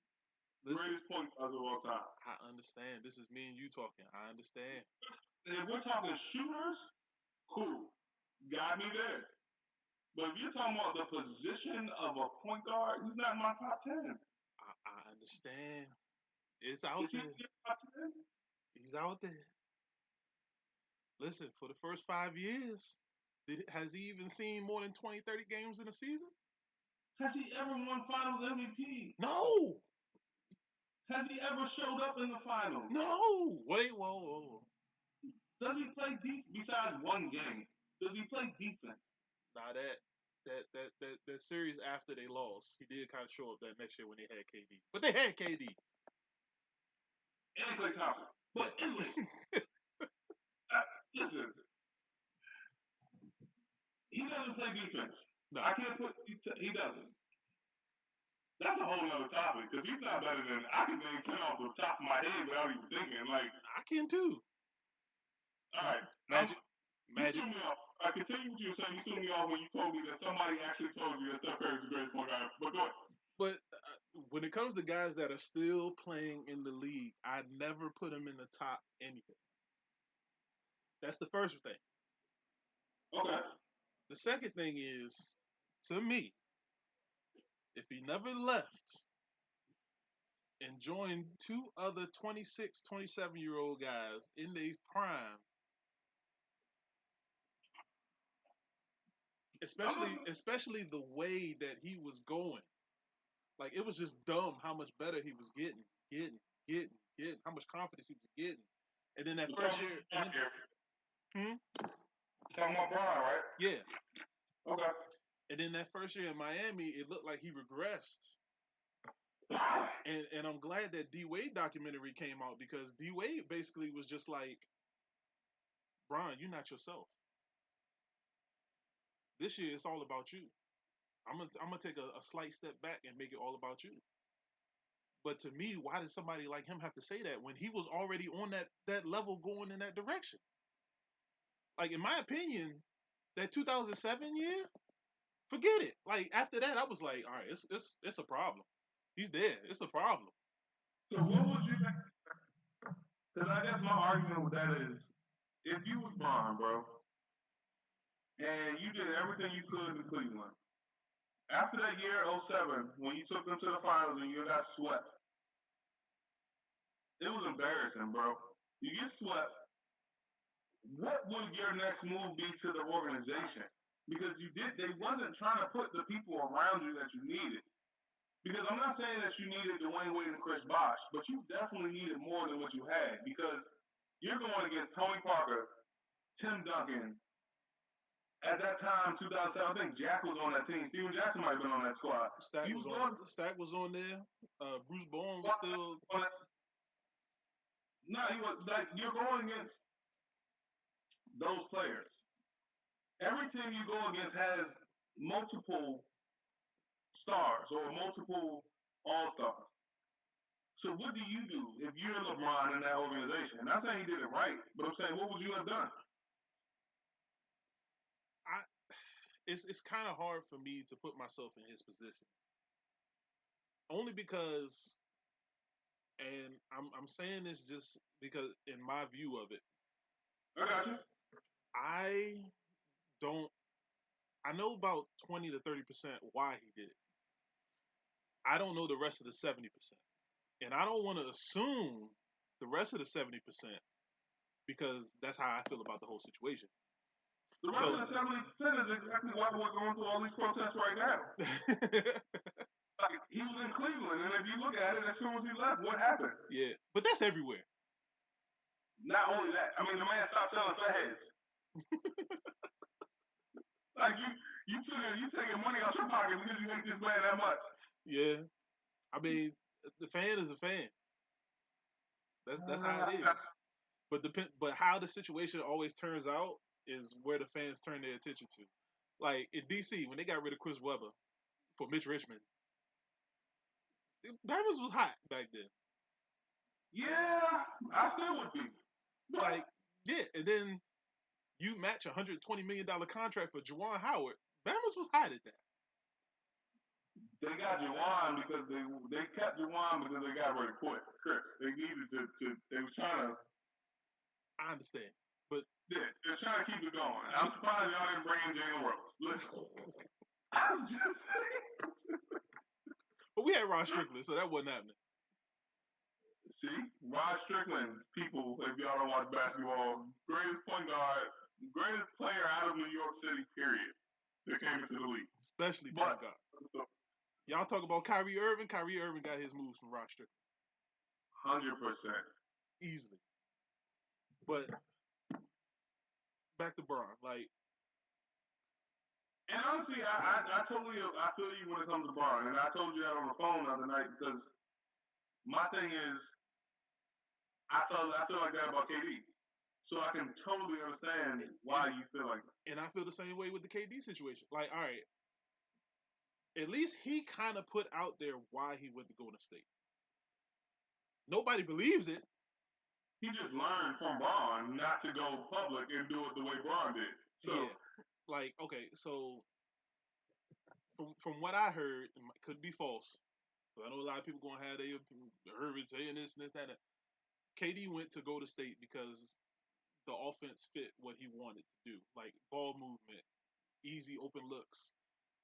greatest point guards of all time. I understand. This is me and you talking. I understand. And if we're talking shooters, cool. Got me there. But if you're talking about the position of a point guard, he's not in my top 10. I understand. It's out there. He's out there. Listen, for the first 5 years, has he even seen more than 20, 30 games in a season? Has he ever won Finals MVP? No. Has he ever showed up in the finals? No. Wait, whoa. Does he play defense besides one game? Does he play defense? Nah, that series after they lost, he did kind of show up that next year when they had KD. But they had KD. And Klay Thompson. But anyway, listen, he doesn't play defense. No. I can't put, he doesn't. That's a whole other topic, because he's not better than, I can name 10 off the top of my head without even thinking. Like, I can too. All right. Magic. You threw me off. I continue what you were saying. You threw me off when you told me that somebody actually told you that Steph Curry is the greatest point guard. But go ahead. But when it comes to guys that are still playing in the league, I never put them in the top anything. That's the first thing. Okay. The second thing is, to me, if he never left and joined 2 other 26, 27-year-old guys in their prime, especially the way that he was going. Like it was just dumb how much better he was getting, how much confidence he was getting. And then that first year, and then, Talking about Braun, right? yeah. Okay. And then that first year in Miami, it looked like he regressed. And I'm glad that D Wade documentary came out because D Wade basically was just like, Brian, you're not yourself. This year it's all about you. I'm gonna take a slight step back and make it all about you. But to me, why did somebody like him have to say that when he was already on that level going in that direction? Like in my opinion, that 2007 year, forget it. Like after that, I was like, all right, it's a problem. He's there. It's a problem. So what would you think? Because I guess my argument with that is, if you was Braun, bro, and you did everything you could in Cleveland, after that year, '07, when you took them to the finals and you got swept, it was embarrassing, bro. You get swept. What would your next move be to the organization? Because they wasn't trying to put the people around you that you needed. Because I'm not saying that you needed Dwayne Wade and Chris Bosh, but you definitely needed more than what you had. Because you're going against Tony Parker, Tim Duncan. At that time, 2007, I think Jack was on that team. Steven Jackson might have been on that squad. Stack was on there. Bruce Bowen was still. No, he was like you're going against those players. Every team you go against has multiple stars or multiple all-stars. So what do you do if you're LeBron in that organization? I'm not saying he did it right, but I'm saying what would you have done? It's kind of hard for me to put myself in his position. Only because, and I'm saying this just because in my view of it, I got you. I don't. I know about 20 to 30% why he did it. I don't know the rest of the 70%, and I don't want to assume the rest of the 70% because that's how I feel about the whole situation. The rest of the 70% is exactly why we're going through all these protests right now. Like, he was in Cleveland, and if you look at it, as soon as he left, what happened? Yeah, but that's everywhere. Not only that, I mean, the man stopped selling fatheads. Like you taking money out your pocket because you hate this man that much. Yeah, I mean, the fan is a fan. That's how it is. But how the situation always turns out is where the fans turn their attention to. Like in DC, when they got rid of Chris Webber for Mitch Richmond, Bama's was hot back then. Yeah, I still would be. Like, yeah, and then you match $120 million contract for Juwan Howard. Bama's was hot at that. They got Juwan because they kept Juwan because they got rid of Chris. They needed to they was trying to. I understand, but yeah, they're trying to keep it going. I'm surprised y'all didn't bring in Jalen Rose. Listen, I'm just saying. But we had Rod Strickland, so that wasn't happening. See, Rod Strickland, people, if y'all don't watch basketball, greatest point guard, greatest player out of New York City, period, that came into the league. Especially point guard. Y'all talk about Kyrie Irving. Kyrie Irving got his moves from Rod Strickland. 100%. Easily. But back to Bron, like. And honestly, I totally I feel you when it comes to Bron, and I told you that on the phone the other night because my thing is I feel like that about KD, so I can totally understand why you feel like that. And I feel the same way with the KD situation. Like, all right, at least he kind of put out there why he went to Golden State. Nobody believes it. He just learned from Bron not to go public and do it the way Bron did. So, yeah, like okay, so from what I heard, it could be false. I know a lot of people gonna have their heard it saying this and this that. KD went to Golden State because the offense fit what he wanted to do, like ball movement, easy open looks.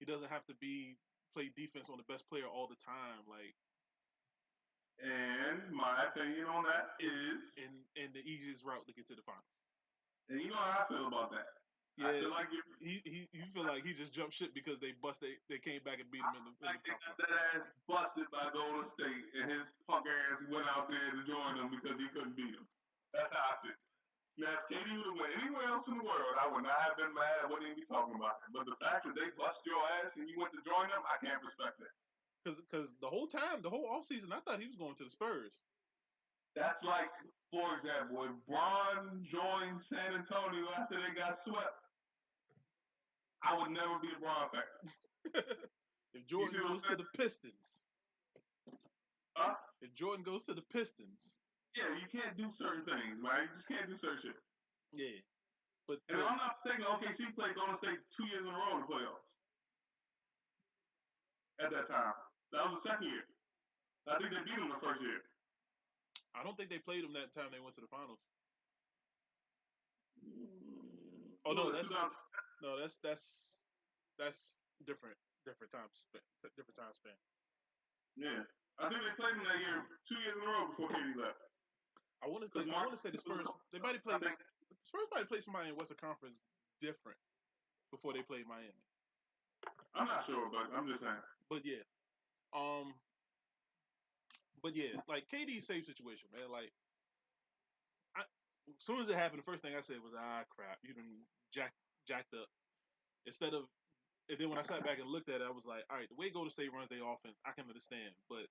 He doesn't have to play defense on the best player all the time, like. And my opinion on that is, and the easiest route to get to the finals. And you know how I feel about that. I feel like you feel like he just jumped ship because they came back and beat him in the like they conference. got that ass busted by Golden State, and his punk ass went out there to join them because he couldn't beat them. That's how I feel. Now, if KD would have went anywhere else in the world, I would not have been mad. I wouldn't even be talking about it. But the fact that they bust your ass and you went to join them, I can't respect that. Because the whole offseason, I thought he was going to the Spurs. That's like, for example, if Bron joined San Antonio after they got swept, I would never be a Bron fan. If Jordan goes to the Pistons. If Jordan goes to the Pistons. Yeah, you can't do certain things, right? You just can't do certain shit. Yeah. But if I'm not mistaken, OKC played Golden State 2 years in a row in the playoffs. At that time. That was the second year. I think they beat them the first year. I don't think they played them that time they went to the finals. Oh no, that's different time span. Yeah, I think they played them that year 2 years in a row before KD left. I want to say the Spurs. The Spurs might play somebody in Western Conference different before they played Miami. I'm not sure, but I'm just saying. But yeah, like KD's safe situation, man. Like, as soon as it happened, the first thing I said was, crap, you done jacked up. And then when I sat back and looked at it, I was like, all right, the way Golden State runs their offense, I can understand, but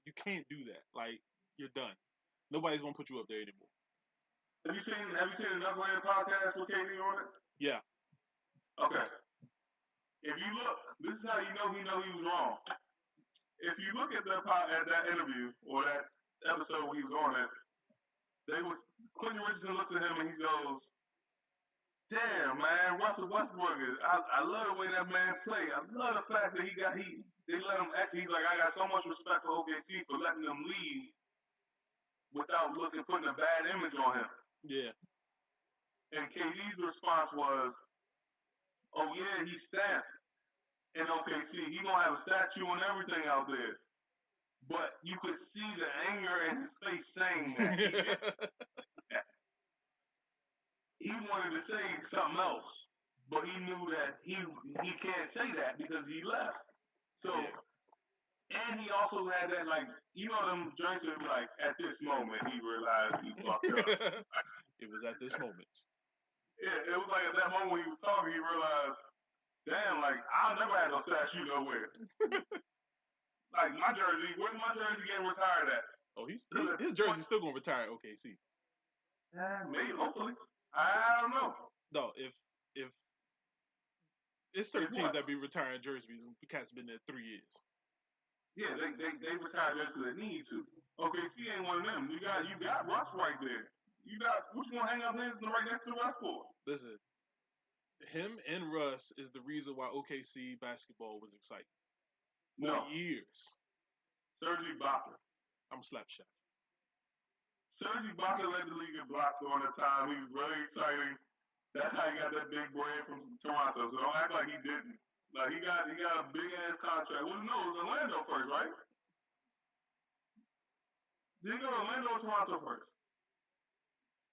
you can't do that. Like, you're done. Nobody's gonna put you up there anymore. Have you seen the Knucklehead podcast with KD on it? Yeah. Okay. If you look, this is how you know he was wrong. If you look at that interview or that episode where he was on it, Quentin Richardson looks at him and he goes, "Damn, man, Russell Westbrook is. I love the way that man play. I love the fact that they let him exit. He's like, I got so much respect for OKC for letting them leave without putting a bad image on him." Yeah. And KD's response was, "Oh yeah, he's stamped in OKC. He gonna have a statue and everything out there." But you could see the anger in his face saying that. He wanted to say something else, but he knew that he can't say that because he left. So, and he also had that, like, you know them joints that be like, at this moment he realized he fucked up. It was at this moment. Yeah, it was like at that moment when he was talking, he realized, damn, like, I'll never have no statue nowhere. Like, my jersey, where's my jersey getting retired at? Oh, his jersey's still going to retire at OKC. Maybe, hopefully. I don't know. No, if it's certain teams that be retiring jerseys, the Cats been there 3 years. Yeah, they retire just because they need to. OKC ain't one of them. You got Russ right there. What you gonna hang up his right next to Russ for? Listen, him and Russ is the reason why OKC basketball was exciting. For years. Serge Ibaka. I'm a slap shot. Serge Ibaka led the league in blocks during the time. He was really exciting. That's how he got that big bread from Toronto. So don't act like he didn't. Like he got a big ass contract. Well, no, it was Orlando first, right? Did he go to Orlando or Toronto first?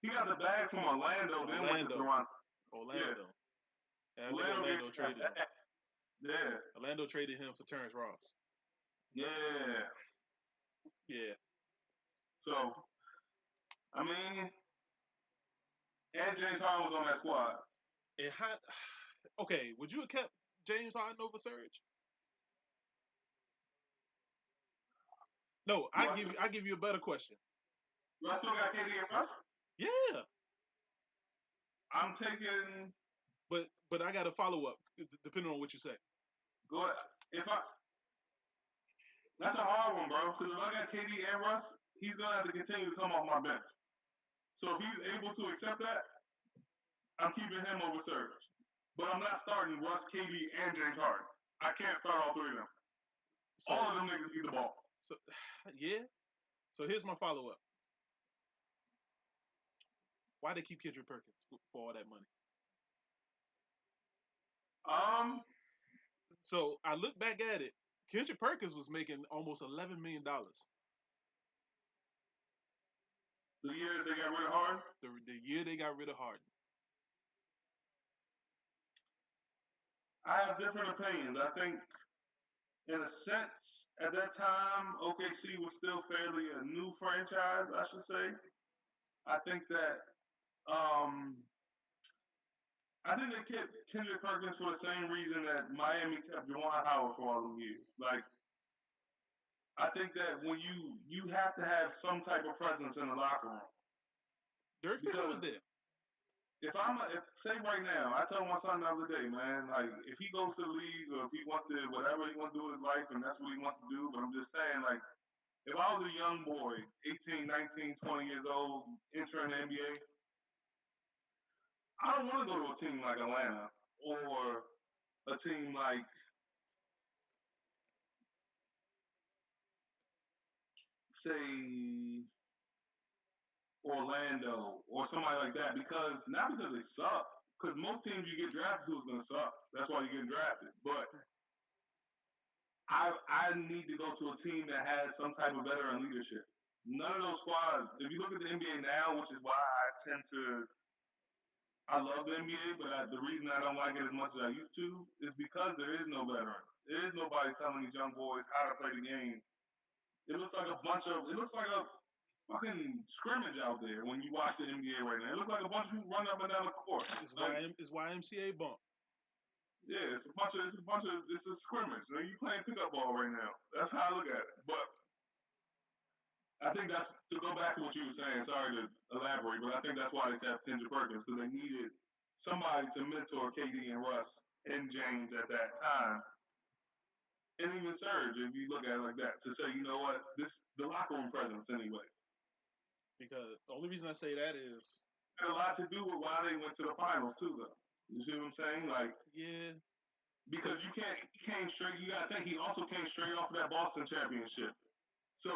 He got the bag from Orlando, then went to Toronto. Orlando. Yeah. And I think Orlando traded him. Yeah. Orlando traded him for Terrence Ross. Yeah. Yeah. So, I mean, and James Harden was on that squad. Okay, would you have kept James Harden over Serge? No, I give you a better question. Russ still got KD and Russ? Yeah. I'm taking. But I got a follow up depending on what you say. Go ahead. That's a hard one, bro. Because if I got KD and Russ, he's gonna have to continue to come off my bench. So if he's able to accept that, I'm keeping him over Serge. But I'm not starting Russ, KD, and James Harden. I can't start all three of them. So, all of them niggas need the ball. So, yeah. So here's my follow up. Why they keep Kendrick Perkins for all that money? So I look back at it. Kendrick Perkins was making almost $11 million. The year they got rid of Harden? The year they got rid of Harden. I have different opinions. I think, in a sense, at that time, OKC was still fairly a new franchise, I should say. I think that um, I think they kept Kendrick Perkins for the same reason that Miami kept Juwan Howard for all the years. Like, I think that when you have to have some type of presence in the locker room Derek Fisher was because there. if say right now, I told my son the other day, man, like if he goes to the league or if he wants to whatever he wants to do with his life and that's what he wants to do, but I'm just saying like if I was a young boy, 18, 19, 20 years old, entering the NBA, I don't want to go to a team like Atlanta or a team like say Orlando or somebody like that because not because they suck, because most teams you get drafted to is going to suck. That's why you're getting drafted. But I need to go to a team that has some type of veteran leadership. None of those squads. If you look at the NBA now, which is why I love the NBA, but the reason I don't like it as much as I used to is because there is no veteran. There is nobody telling these young boys how to play the game. It looks like a fucking scrimmage out there when you watch the NBA right now. It looks like a bunch of people running up and down the court. It's YMCA bump. Yeah, it's a scrimmage. You playing pickup ball right now. That's how I look at it. But I think that's to go back to what you were saying. Sorry to elaborate, but I think that's why they kept Kendrick Perkins because they needed somebody to mentor KD and Russ and James at that time, and even Serge, if you look at it like that, to say, you know what, this the locker room presence anyway. Because the only reason I say that is it had a lot to do with why they went to the finals too, though. You see what I'm saying? Like, yeah, because he came straight. You got to think he also came straight off of that Boston championship. So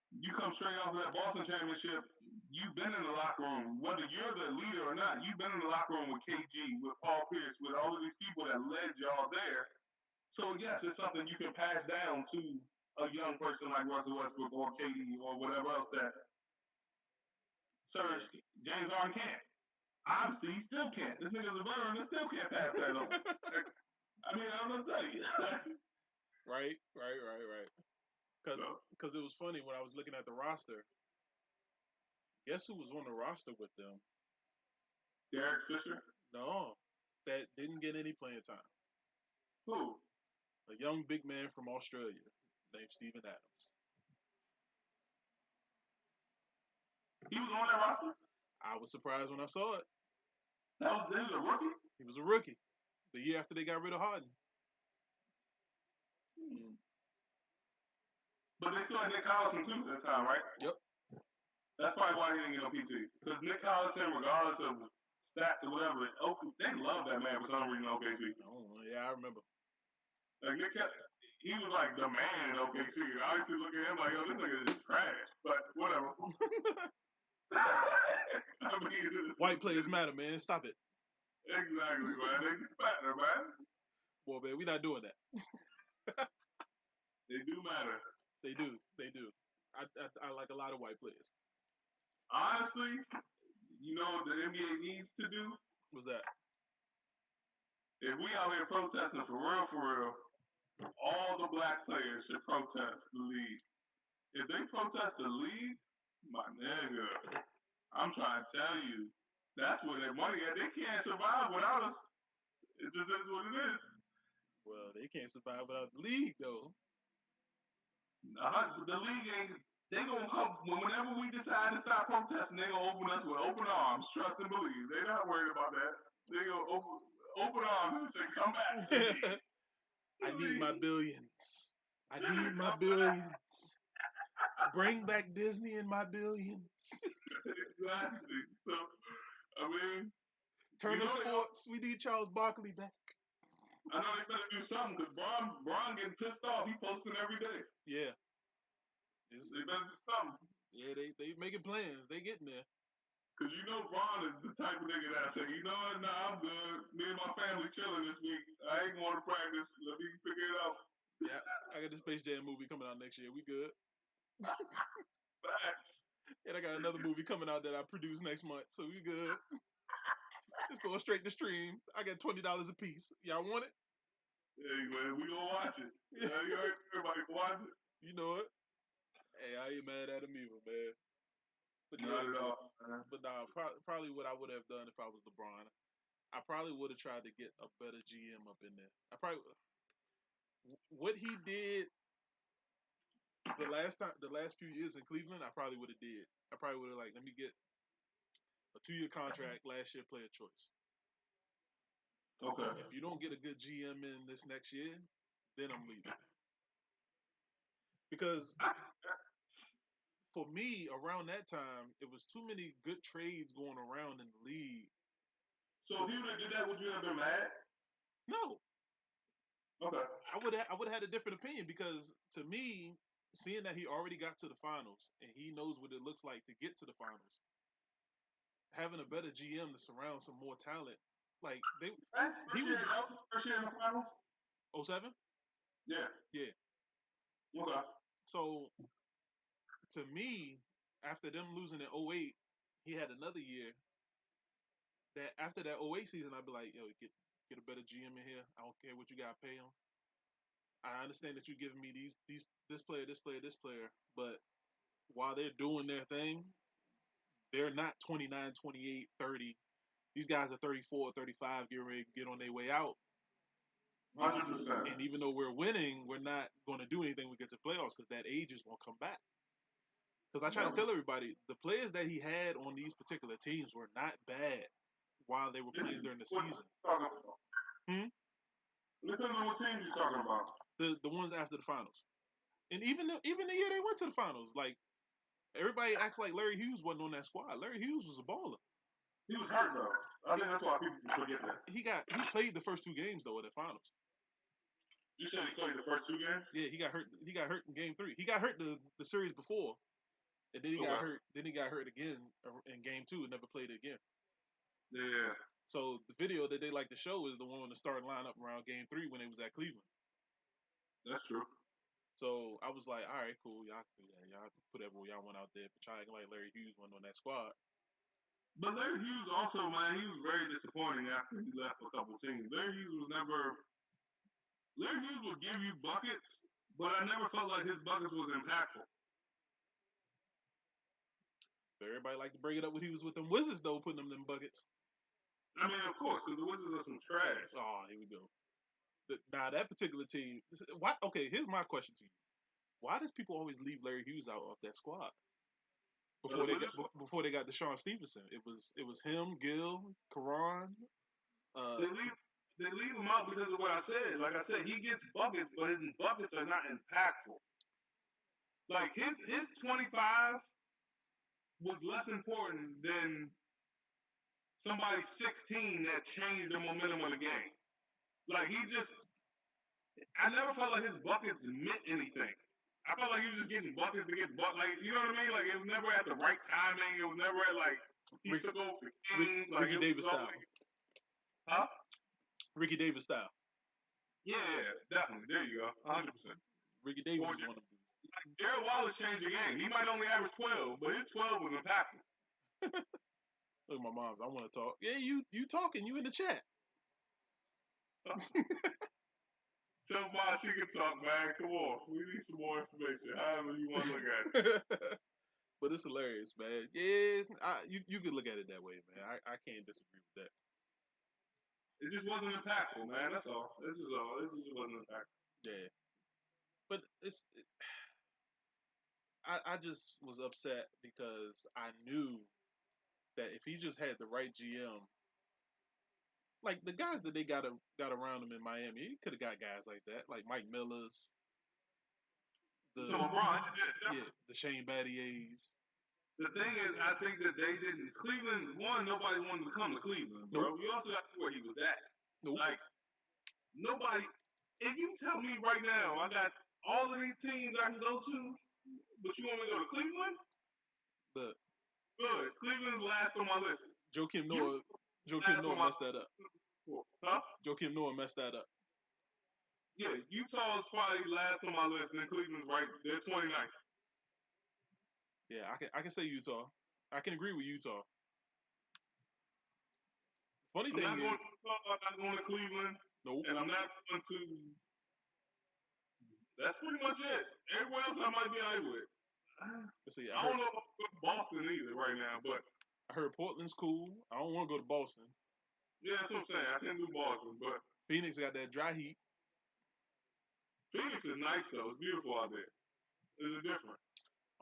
you come straight off of that Boston championship. You've been in the locker room, whether you're the leader or not. You've been in the locker room with KG, with Paul Pierce, with all of these people that led y'all there. So yes, it's something you can pass down to a young person like Russell Westbrook or KD or whatever else that Serge James Harden can't. Obviously, he still can't. This nigga's a veteran and still can't pass that on. I mean, I'm gonna tell you. Right. Because it was funny when I was looking at the roster. Guess who was on the roster with them? Derek Fisher? No, that didn't get any playing time. Who? A young big man from Australia named Steven Adams. He was on that roster? I was surprised when I saw it. He was a rookie? He was a rookie. The year after they got rid of Harden. But they still had Nick Collison too at the time, right? Yep. That's probably why he didn't get no PT. Because Nick Collison, regardless of stats or whatever, they love that man for some reason in OKC. Oh, yeah, I remember. Like he was like the man in OKC. I used to look at him like, yo, this nigga is trash. But whatever. I mean, white players matter, man. Stop it. Exactly, man. They matter, man. Boy, man, we're not doing that. They do matter. They do. I like a lot of white players. Honestly, you know what the NBA needs to do? What's that? If we out here protesting for real, all the black players should protest the league. If they protest the league, my nigga, I'm trying to tell you, that's where their money at. They can't survive without us. It just is what it is. Well, they can't survive without the league, though. The league ain't. They gonna come whenever we decide to stop protesting. They gonna open us with open arms, trust and believe. They're not worried about that. They gonna open arms and say, "Come back." I need my billions. I need my billions. Bring back Disney and my billions. Exactly. So, I mean, Turner Sports. We need Charles Barkley back. I know they better do something because Bron getting pissed off. He posting every day. Yeah. They better do something. Yeah, they making plans. They getting there. Because you know Bron is the type of nigga that say, you know what, nah, I'm good. Me and my family chilling this week. I ain't going to practice. Let me figure it out. Yeah, I got the Space Jam movie coming out next year. We good. Facts. And I got another movie coming out that I produce next month, so we good. It's going straight to stream. I got $20 a piece. Y'all want it? Hey man, we gonna watch it. Yeah, you heard everybody watch it. You know it. Hey, I ain't mad at him either, man. But Not yeah, at all, man. but nah, probably what I would have done if I was LeBron, I probably would have tried to get a better GM up in there. I probably what he did the last few years in Cleveland, I probably would have did. I probably would have let me get a 2-year contract, last year player choice. Okay. If you don't get a good GM in this next year, then I'm leaving. Because for me, around that time, it was too many good trades going around in the league. So if you would have did that, would you have been mad? No. Okay. I would have had a different opinion because to me, seeing that he already got to the finals and he knows what it looks like to get to the finals, having a better GM to surround some more talent, like he was First year in the finals. 07? Yeah. Yeah. Okay. So to me, after them losing in 08, he had another year. That after that 08 season, I'd be like, yo, get a better GM in here. I don't care what you got to pay him. I understand that you're giving me this player, but while they're doing their thing, they're not 29, 28, 30. These guys are 34, 35, getting ready to get on their way out. 100%. And even though we're winning, we're not going to do anything when we get to playoffs because that age is going to come back. Because I try to tell everybody, the players that he had on these particular teams were not bad while they were playing during the season. Listen to what teams you're talking about. The ones after the finals. And even the year they went to the finals, like everybody acts like Larry Hughes wasn't on that squad. Larry Hughes was a baller. He was hurt though. I think that's why people forget that. He played the first 2 games though in the finals. You said he played the first 2 games? Yeah, he got hurt. He got hurt in game 3. He got hurt the series before, and then he got hurt. Then he got hurt again in game 2 and never played it again. Yeah. So the video that they like to show is the one in the starting lineup around game 3 when they was at Cleveland. That's true. So I was like, all right, cool, y'all put whatever y'all want out there, but y'all ain't like Larry Hughes went on that squad. But Larry Hughes also, man, he was very disappointing after he left a couple teams. Larry Hughes would give you buckets, but I never felt like his buckets was impactful. Everybody like to bring it up when he was with them Wizards, though, putting them in buckets. I mean, of course, because the Wizards are some trash. Oh, here we go. Now, that particular team, why? Okay, here's my question to you. Why does people always leave Larry Hughes out of that squad? Before they got Deshaun Stevenson, it was him, Gil, Karan. They leave him out because of what I said. Like I said, he gets buckets, but his buckets are not impactful. Like his 25 was less important than somebody 16 that changed the momentum of the game. Like I never felt like his buckets meant anything. I felt like he was just getting buckets to get buckets. Like, you know what I mean? Like, it was never at the right timing. It was never at, like, he took over the game. Ricky Davis style. Huh? Ricky Davis style. Yeah, definitely. There you go. 100%. Ricky Davis is one of them. Like, Darryl Wallace changed the game. He might only average 12, but his 12 was impactful. Look at my mom's. I want to talk. Yeah, you talking. You in the chat. Tell Ma she can talk, man. Come on. We need some more information. However you want to look at it. But it's hilarious, man. Yeah, you could look at it that way, man. I can't disagree with that. It just wasn't impactful, man. That's all. This is all. This just wasn't impactful. Yeah. But I just was upset because I knew that if he just had the right GM, like the guys that they got around him in Miami, he could have got guys like that, like Mike Miller's, the Shane Battier's. The thing is, I think that they didn't. Cleveland, nobody wanted to come to Cleveland, bro. You also got to see where he was at. Like, nobody. If you tell me right now, I got all of these teams I can go to, but you want me to go to Cleveland? Good. Cleveland's last on my list. Joakim Noah messed that up. Huh? Joakim Noah messed that up. Yeah, Utah is probably last on my list, and Cleveland's right. They're 29th. Yeah, I can say Utah. I can agree with Utah. Funny I'm thing not going is, to I'm not going to Cleveland, nope. and I'm not going to. That's pretty much it. Everywhere else I might be out with. Let's see. I don't know if I'm going to Boston either right now, but I heard Portland's cool. I don't want to go to Boston. yeah, that's what I'm saying. I can't do Boston, but Phoenix got that dry heat. Phoenix is nice though. It's beautiful out there. It's different.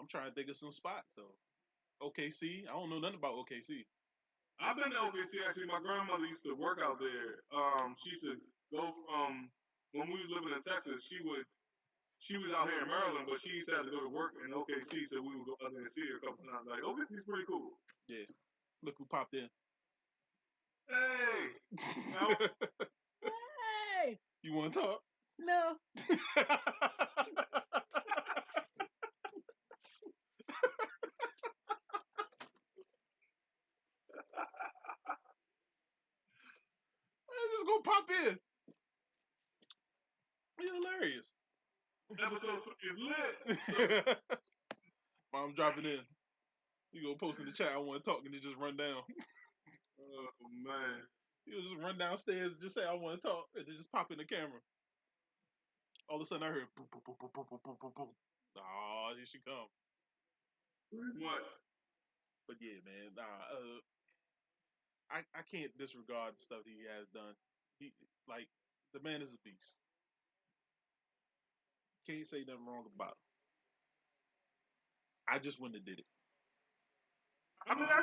I'm trying to think of some spots though. OKC. I don't know nothing about OKC. I've been to OKC actually. My grandmother used to work out there. She used to go from when we was living in Texas. She was out here in Maryland, but she used to have to go to work in OKC, so we would go out there and see her a couple times. Like OKC's pretty cool. Yeah. Look who popped in. Hey. Hey. You want to talk? No. Just go pop in. You're hilarious. Episode is lit. Mom dropping in. You go post in the chat. I want to talk, and then just run down. Oh man. You'll just run downstairs and just say I want to talk, and then just pop in the camera. All of a sudden, I heard boom, boom, boom, boom, boom, boom, boom, boom, boom. Oh, here she come. What? But yeah, man. I can't disregard the stuff he has done. He like the man is a beast. Can't say nothing wrong about him. I just wouldn't have did it. I mean, I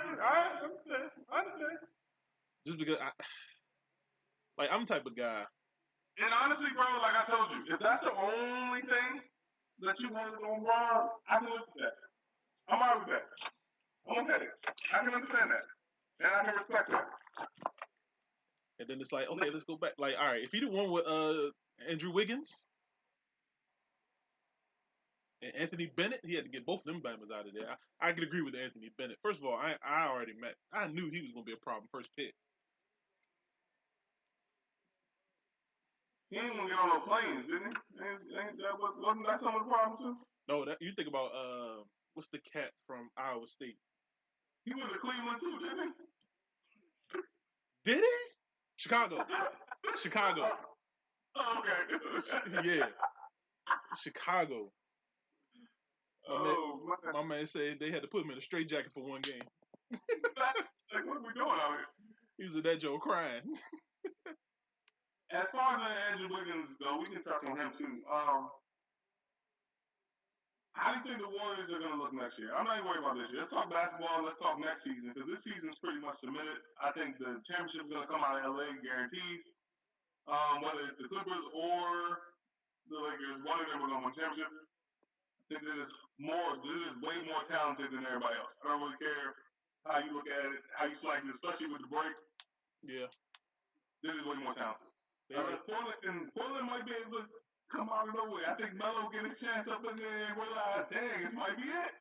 understand. I understand. Just because I'm the type of guy. And honestly, bro, like I told you, if that's the only thing that you want to go wrong, I can look at that. I'm all right with that. I'm okay. I can understand that. And I can respect that. And then it's like, okay, let's go back. Like, all right, if he the one with Andrew Wiggins and Anthony Bennett, he had to get both of them Bama's out of there. I could agree with Anthony Bennett. First of all, I knew he was going to be a problem first pick. He ain't gonna get on no planes, didn't he? Wasn't that some of the problem too? No, you think about what's the cat from Iowa State? He went to Cleveland too, didn't he? Did he? Chicago. Oh, okay. Yeah. Chicago. My man said they had to put him in a straitjacket for one game. Like, what are we doing out here? He was at that Joe crying. As far as Andrew Wiggins go, we can touch on him too. How do you think the Warriors are going to look next year? I'm not even worried about this year. Let's talk basketball. Let's talk next season because this season's pretty much submitted. I think the championship is going to come out of LA, guaranteed. Whether it's the Clippers or the Lakers, one of them are going to win championship. I think this is way more talented than everybody else. I don't really care how you look at it, how you slice it, especially with the break. Yeah. This is way more talented. Portland might be able to come out of nowhere. I think Melo get his chance up in there and realize, dang, this might be it.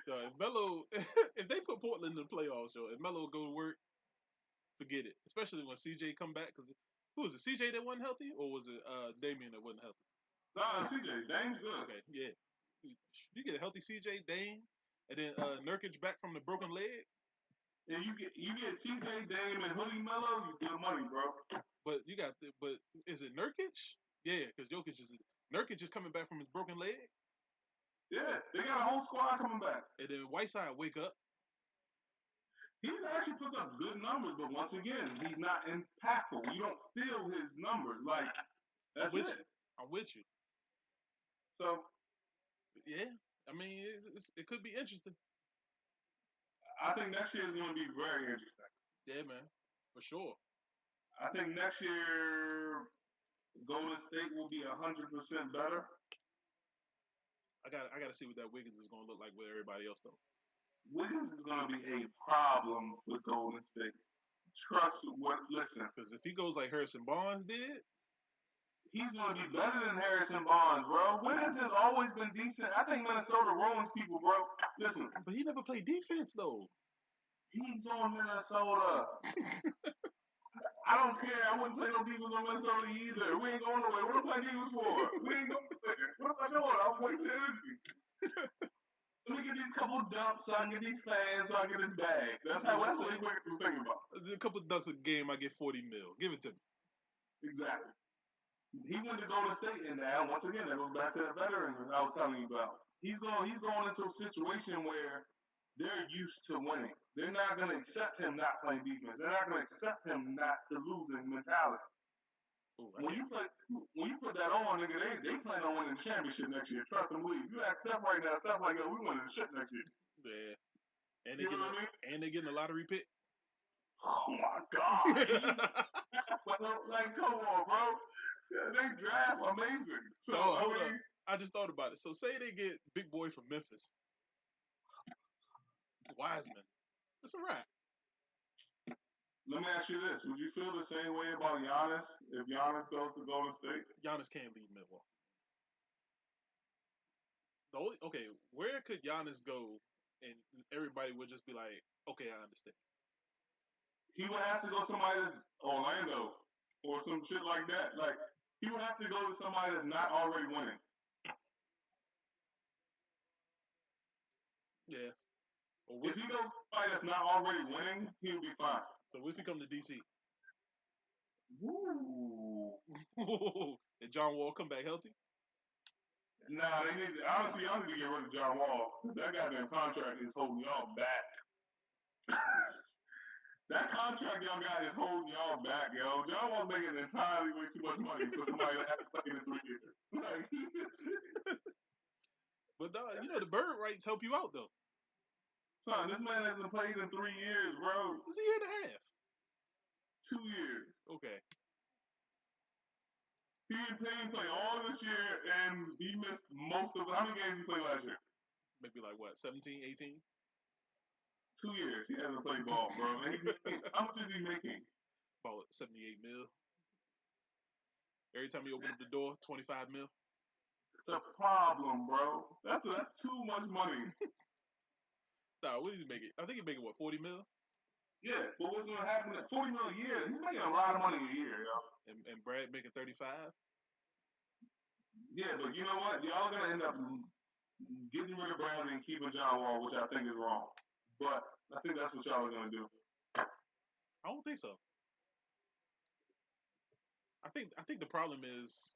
If Melo, if they put Portland in the playoffs, if Melo go to work, forget it. Especially when CJ come back, because who was it? CJ that wasn't healthy, or was it Damian that wasn't healthy? Nah, CJ, Dame's good. Okay, yeah. You get a healthy CJ, Dame, and then Nurkic back from the broken leg. And you get CJ, Dame, and Hoodie Melo, you get money, bro. But is it Nurkic? Yeah, because Nurkic is coming back from his broken leg. Yeah, they got a whole squad coming back. And then Whiteside wake up. He's actually put up good numbers, but once again, he's not impactful. You don't feel his numbers. Like, that's it. I'm with you. So, yeah, I mean, it could be interesting. I think next year is going to be very interesting. Yeah, man, for sure. I think next year Golden State will be 100% better. I got to see what that Wiggins is going to look like with everybody else though. Wiggins is going to be a problem with Golden State. Listen. Because if he goes like Harrison Barnes did, he's going to be better than Harrison Barnes, bro. Wiggins has always been decent. I think Minnesota ruins people, bro. Listen. But he never played defense, though. He's on Minnesota. I don't care. I wouldn't play no defense on Minnesota either. We ain't going nowhere. What am I playing defense for? We ain't going nowhere. What am I doing? I'm wasting energy. Let me get these couple dumps so I can get these fans so I can get this bag. That's what Wiggins was thinking about. a couple of ducks a game, I get $40 million. Give it to me. Exactly. He went to Golden State, and now once again that goes back to that veteran I was telling you about. He's going into a situation where they're used to winning. They're not going to accept him not playing defense. They're not going to accept him not to losing mentality. Ooh, when you put that on, nigga, they plan on winning the championship next year. Trust and believe. You ask Steph right now, Steph like, yo, we winning the shit next year. Yeah. And they getting a lottery pick. Oh my god! Like, come on, bro. They draft amazing. So hold up. I just thought about it. So say they get big boy from Memphis, Wiseman. It's a wrap. Let me ask you this: would you feel the same way about Giannis if Giannis goes to Golden State? Giannis can't leave Milwaukee. Where could Giannis go, and everybody would just be like, okay, I understand. He would have to go somewhere that's Orlando or some shit like that. Like he would have to go to somebody that's not already winning. Yeah. If he goes to somebody that's not already winning, he'll be fine. So if he come to DC? Woo. Did John Wall come back healthy? Nah, they need y'all need to get rid of John Wall. That goddamn contract is holding y'all back. That contract y'all got is holding y'all back, yo. John Wall's making entirely way too much money for somebody that hasn't played in 3 years. But the bird rights help you out though. Son, this man hasn't played in 3 years, bro. It's a year and a half. 2 years. Okay. He didn't play all this year, and he missed most of. How many games he played last year? Maybe like what, 17, 18? 2 years. He hasn't played ball, bro. How much is he making? About 78 mil. Every time he opened up the door, 25 mil. It's a problem, bro. That's too much money. Nah, what is he making? I think he's making what, 40 mil? Yeah, but what's gonna happen at 40 mil a year? He's making a lot of money a year, yo. And Brad making 35? Yeah, but you know what? Y'all gonna end up getting rid of Bradley and keeping John Wall, which I think is wrong. But I think that's what y'all are gonna do. I don't think so. I think the problem is,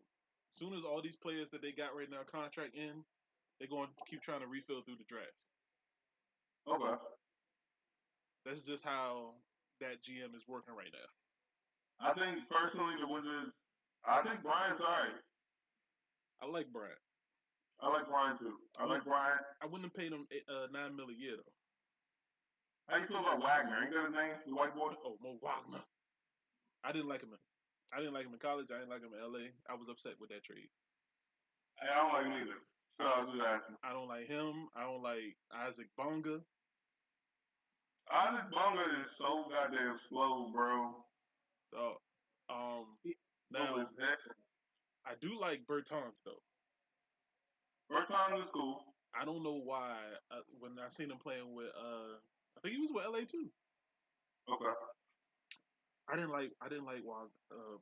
as soon as all these players that they got right now contract in, they're going to keep trying to refill through the draft. Okay. That's just how that GM is working right now. I think personally the Wizards. I think Brian's alright. I like Brian. I like Brian too. I like Brian. I wouldn't have paid him $9 million a year though. How you feel about Wagner? Ain't that his name? The white boy? Oh, Mo Wagner. I didn't like him in college. I didn't like him in LA. I was upset with that trade. Hey, I don't like him either. So I was just asking. I don't like him. I don't like Isaac Bonga. Isaac Bonga is so goddamn slow, bro. So, now I do like Bertans though. Bertans is cool. I don't know why when I seen him playing with I think he was with LA too. Okay. I didn't like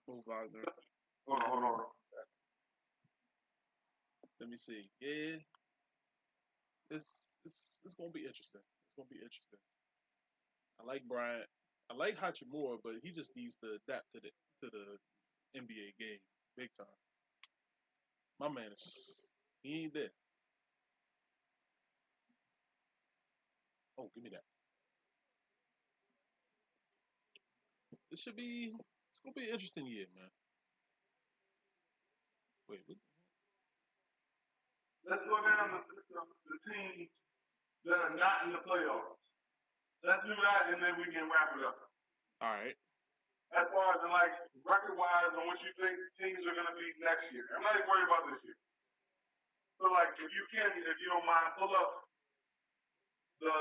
Bo Wagner. Hold on. Let me see. Yeah, it's gonna be interesting. It's gonna be interesting. I like Bryant. I like Hachimura, but he just needs to adapt to the NBA game big time. My man he ain't there. Oh, give me that. It's gonna be an interesting year, man. Wait, what? Let's go down the teams that are not in the playoffs. Let's do that, and then we can wrap it up. All right. As far as like record-wise, on what you think teams are going to be next year. I'm not even worried about this year. So, like, if you don't mind, pull up the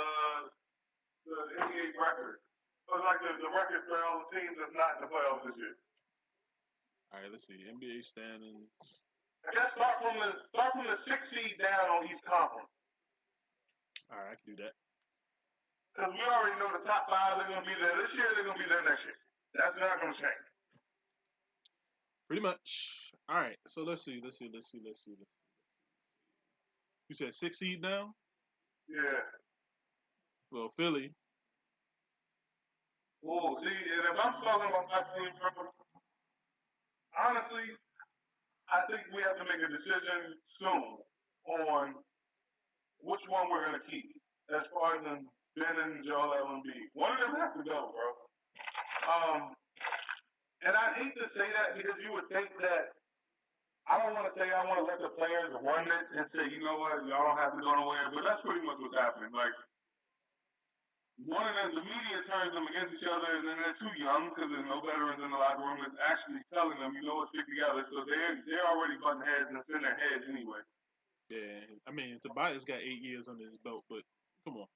NBA record. So, like the record for all the teams that's not in the playoffs this year. All right. Let's see. NBA standings. I guess start from the 6th seed down on each conference. All right, I can do that. Because we already know the top 5 are going to be there this year. They're going to be there next year. That's not going to change. Pretty much. All right. So let's see. You said 6 seed now? Yeah. Well, Philly. Oh, see, and if I'm talking about my team, bro, honestly, I think we have to make a decision soon on which one we're gonna keep as far as Ben and Joel Embiid. One of them has to go, bro. And I hate to say that because you would think that I don't want to say I want to let the players run it and say, you know what, y'all don't have to go nowhere, but that's pretty much what's happening. Like one of them, the media turns them against each other, and then they're too young because there's no veterans in the locker room that's actually telling them, you know what, stick together. So they're already butting heads and it's in their heads anyway. Yeah, I mean Tobias got 8 years under his belt, but come on.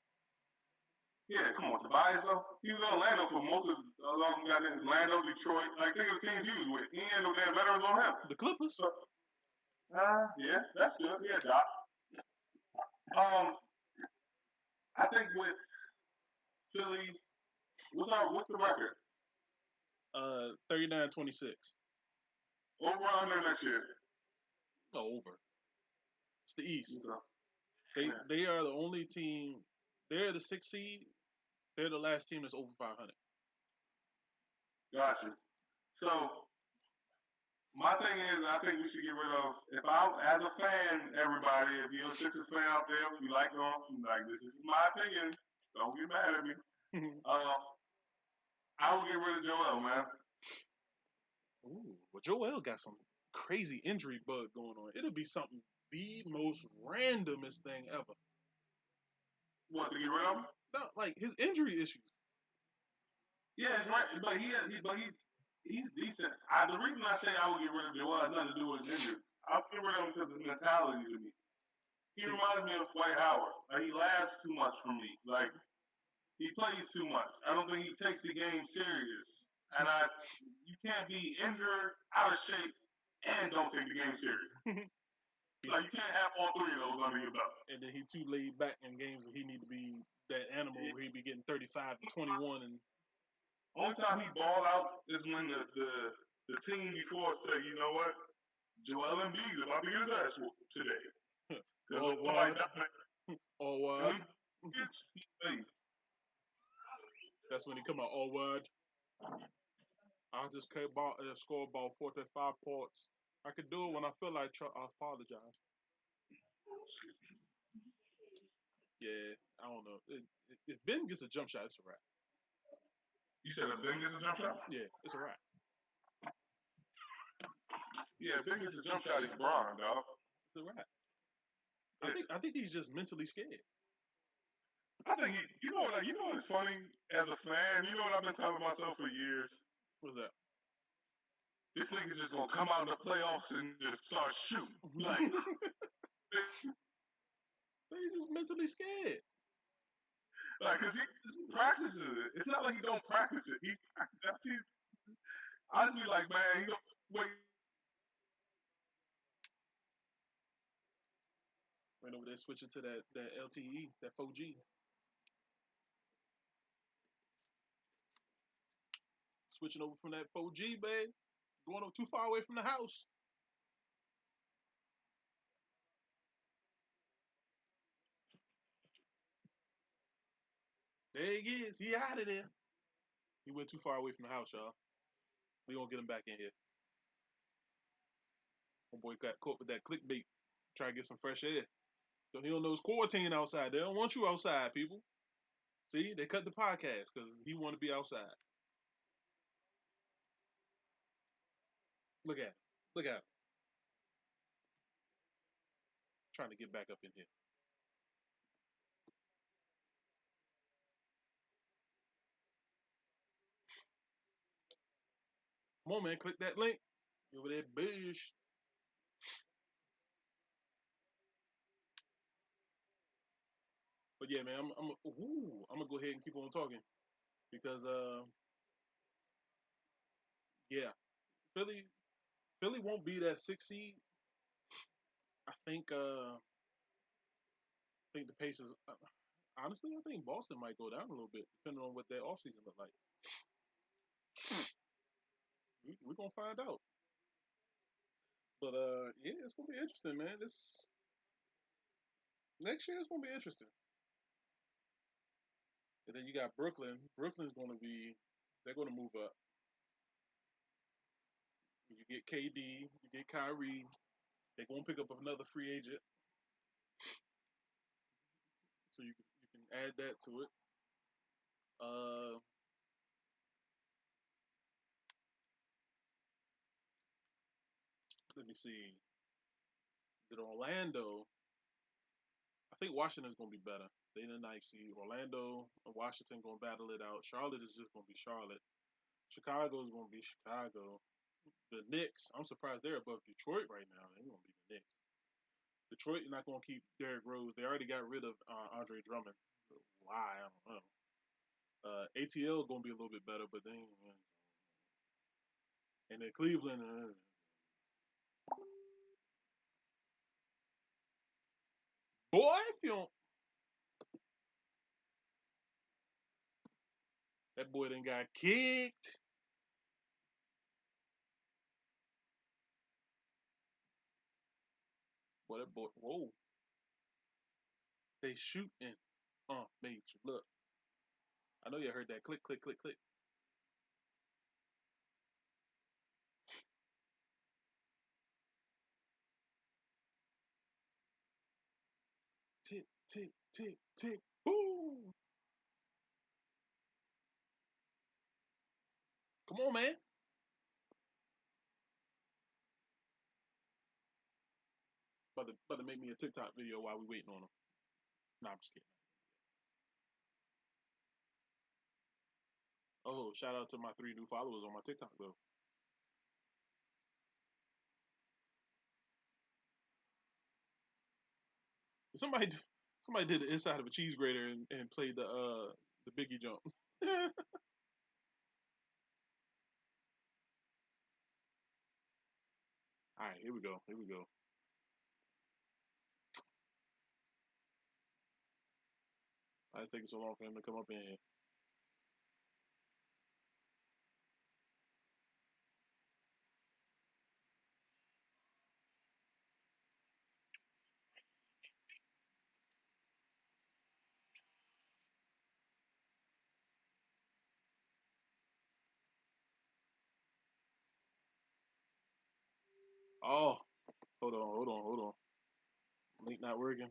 Yeah, come on, Tobias though. He was in Orlando for most of long got in Orlando, Detroit. Like think of the teams he was with. He ain't no damn veterans on him. The Clippers. So yeah, that's good. Yeah, Doc. Um, I think with Philly, what's the record? 39-26. Over or under next year? No, over. It's the East. Yeah. They are the only team. They're the 6th seed. They're the last team that's over 500. Gotcha. So my thing is, I think we should get rid of. If I, as a fan, everybody, if you're a Sixers fan out there, if you like them, like this is my opinion. Don't get mad at me. I would get rid of Joel, man. Ooh, well, Joel got some crazy injury bug going on. It'll be something the most randomest thing ever. What, to get rid of him? No, like his injury issues. Yeah, right. But he's decent. The reason I say I would get rid of Joel has nothing to do with his injury. I'll get rid of him because of his mentality to me. He reminds me of Dwight Howard. Like, he laughs too much for me. Like he plays too much. I don't think he takes the game serious. And you can't be injured, out of shape, and don't take the game serious. Like you can't have all three of those under your belt. And then he too laid back in games where he need to be that animal where he be getting 35 to 21 and only time he ball out is when the team before say, you know what, Joel Embiid is about to get his ass whooped today. or what? Or what? That's when he come out. Or what? I just can't score about 45 points. I could do it when I feel like I apologize. Yeah, I don't know. If Ben gets a jump shot, it's a wrap. You said if Ben gets a jump shot? Yeah, it's a wrap. Yeah, if Ben gets a jump shot, he's Braun, dog. It's a wrap. I think he's just mentally scared. I think you know what's funny as a fan. You know what I've been telling myself for years. What's that? This nigga's just gonna come out in the playoffs and just start shooting. Like he's just mentally scared. Like, cause he practices it. It's not like he don't practice it. I'd be like, man, he don't wait. Right over there switching to that LTE, that 4G. Switching over from that 4G, babe. Going too far away from the house. There he is. He out of there. He went too far away from the house, y'all. We gonna get him back in here. My boy got caught with that clickbait. Try to get some fresh air. So he don't know it's quarantine outside. They don't want you outside, people. See, they cut the podcast because he want to be outside. Look at him. Look at him. Trying to get back up in here. Come on, man. Click that link. Over there, bush. But yeah, man, I'm gonna go ahead and keep on talking because yeah, Philly won't be that 6th seed. I think the Pacers. Honestly, I think Boston might go down a little bit depending on what their offseason look like. We're gonna find out. But yeah, it's gonna be interesting, man. This next year is gonna be interesting. And then you got Brooklyn. Brooklyn's gonna be They're going to move up. You get KD, you get Kyrie. They're going to pick up another free agent, so you can add that to it. Uh, Let me see. Did Orlando? I think Washington's going to be better. They in the ninth seed. Orlando and Washington going to battle it out. Charlotte is just going to be Charlotte. Chicago is going to be Chicago. The Knicks, I'm surprised they're above Detroit right now. They're going to be the Knicks. Detroit not going to keep Derrick Rose. They already got rid of Andre Drummond. Why? I don't know. ATL going to be a little bit better, but then and then Cleveland. Boy, if you don't, that boy then got kicked. Boy, that boy. Whoa, they shooting. Major. Look, I know you heard that click, click, click, click. Tick, tick, tick, tick. Boom. Come on, man. About to make me a TikTok video while we waiting on him. Nah, I'm just kidding. Oh, shout out to my 3 new followers on my TikTok though. Somebody somebody did the inside of a cheese grater and played the Biggie jump. All right, here we go. Here we go. Why it's taking so long for him to come up in here? Oh, hold on, hold on, hold on. Link not working.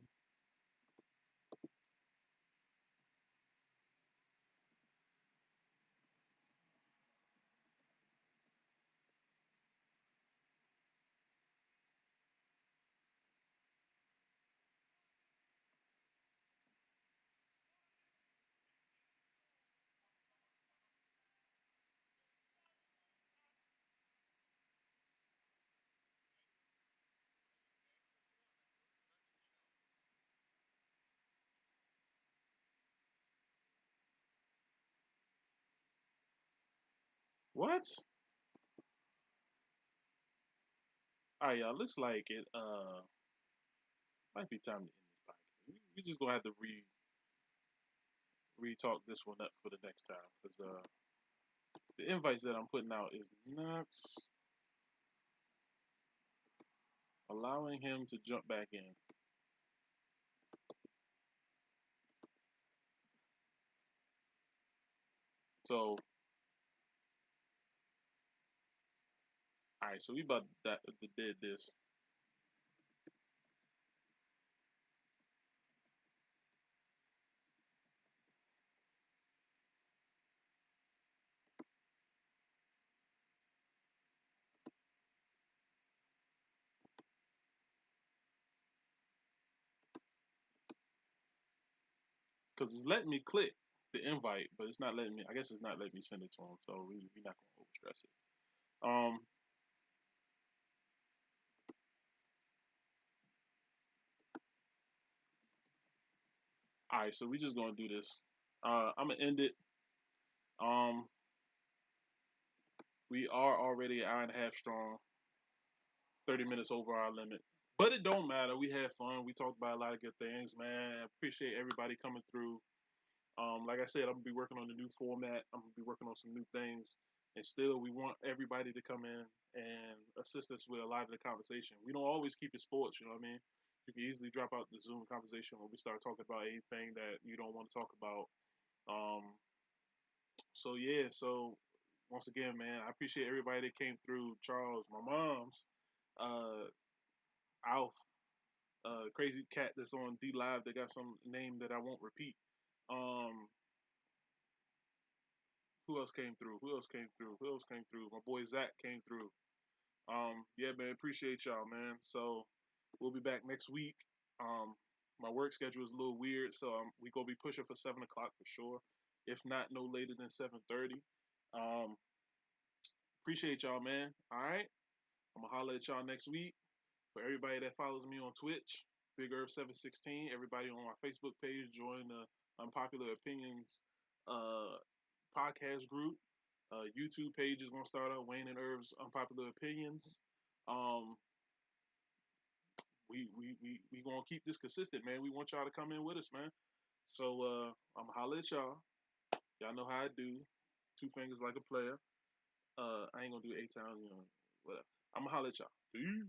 What? All right, y'all. Looks like it might be time to end this podcast. We just gonna have to re-talk this one up for the next time because the invites that I'm putting out is not allowing him to jump back in. So, all right, so we about that did this because it's letting me click the invite, but it's not letting me. I guess it's not letting me send it to him. So we're not gonna overstress it. Um, all right, so we just gonna do this. I'm gonna end it. Um, we are already an hour and a half strong, 30 minutes over our limit. But it don't matter. We had fun. We talked about a lot of good things, man. I appreciate everybody coming through. Like I said, I'm gonna be working on the new format. I'm gonna be working on some new things, and still, we want everybody to come in and assist us with a lot of the conversation. We don't always keep it sports, you know what I mean? You can easily drop out the Zoom conversation when we start talking about anything that you don't want to talk about. Um, So yeah, so once again, man, I appreciate everybody that came through. Charles, my mom's, uh, Alf, crazy cat that's on D Live that got some name that I won't repeat. Um, who else came through? Who else came through? Who else came through? My boy Zach came through. Yeah, man, appreciate y'all, man. So we'll be back next week. Um, my work schedule is a little weird, so we gonna be pushing for 7 o'clock for sure. If not, no later than 7:30. Um, appreciate y'all, man. All right, I'm gonna holler at y'all next week. For everybody that follows me on Twitch, Big Earth 716. Everybody on my Facebook page, join the Unpopular Opinions uh, podcast group. YouTube page is gonna start up. Wayne and Irv's Unpopular Opinions. Um, we gonna keep this consistent, man. We want y'all to come in with us, man. So I'm gonna holler at y'all. Y'all know how I do. Two fingers like a player. I ain't gonna do 8 times, you know. Whatever. I'm gonna holler at y'all. Peace.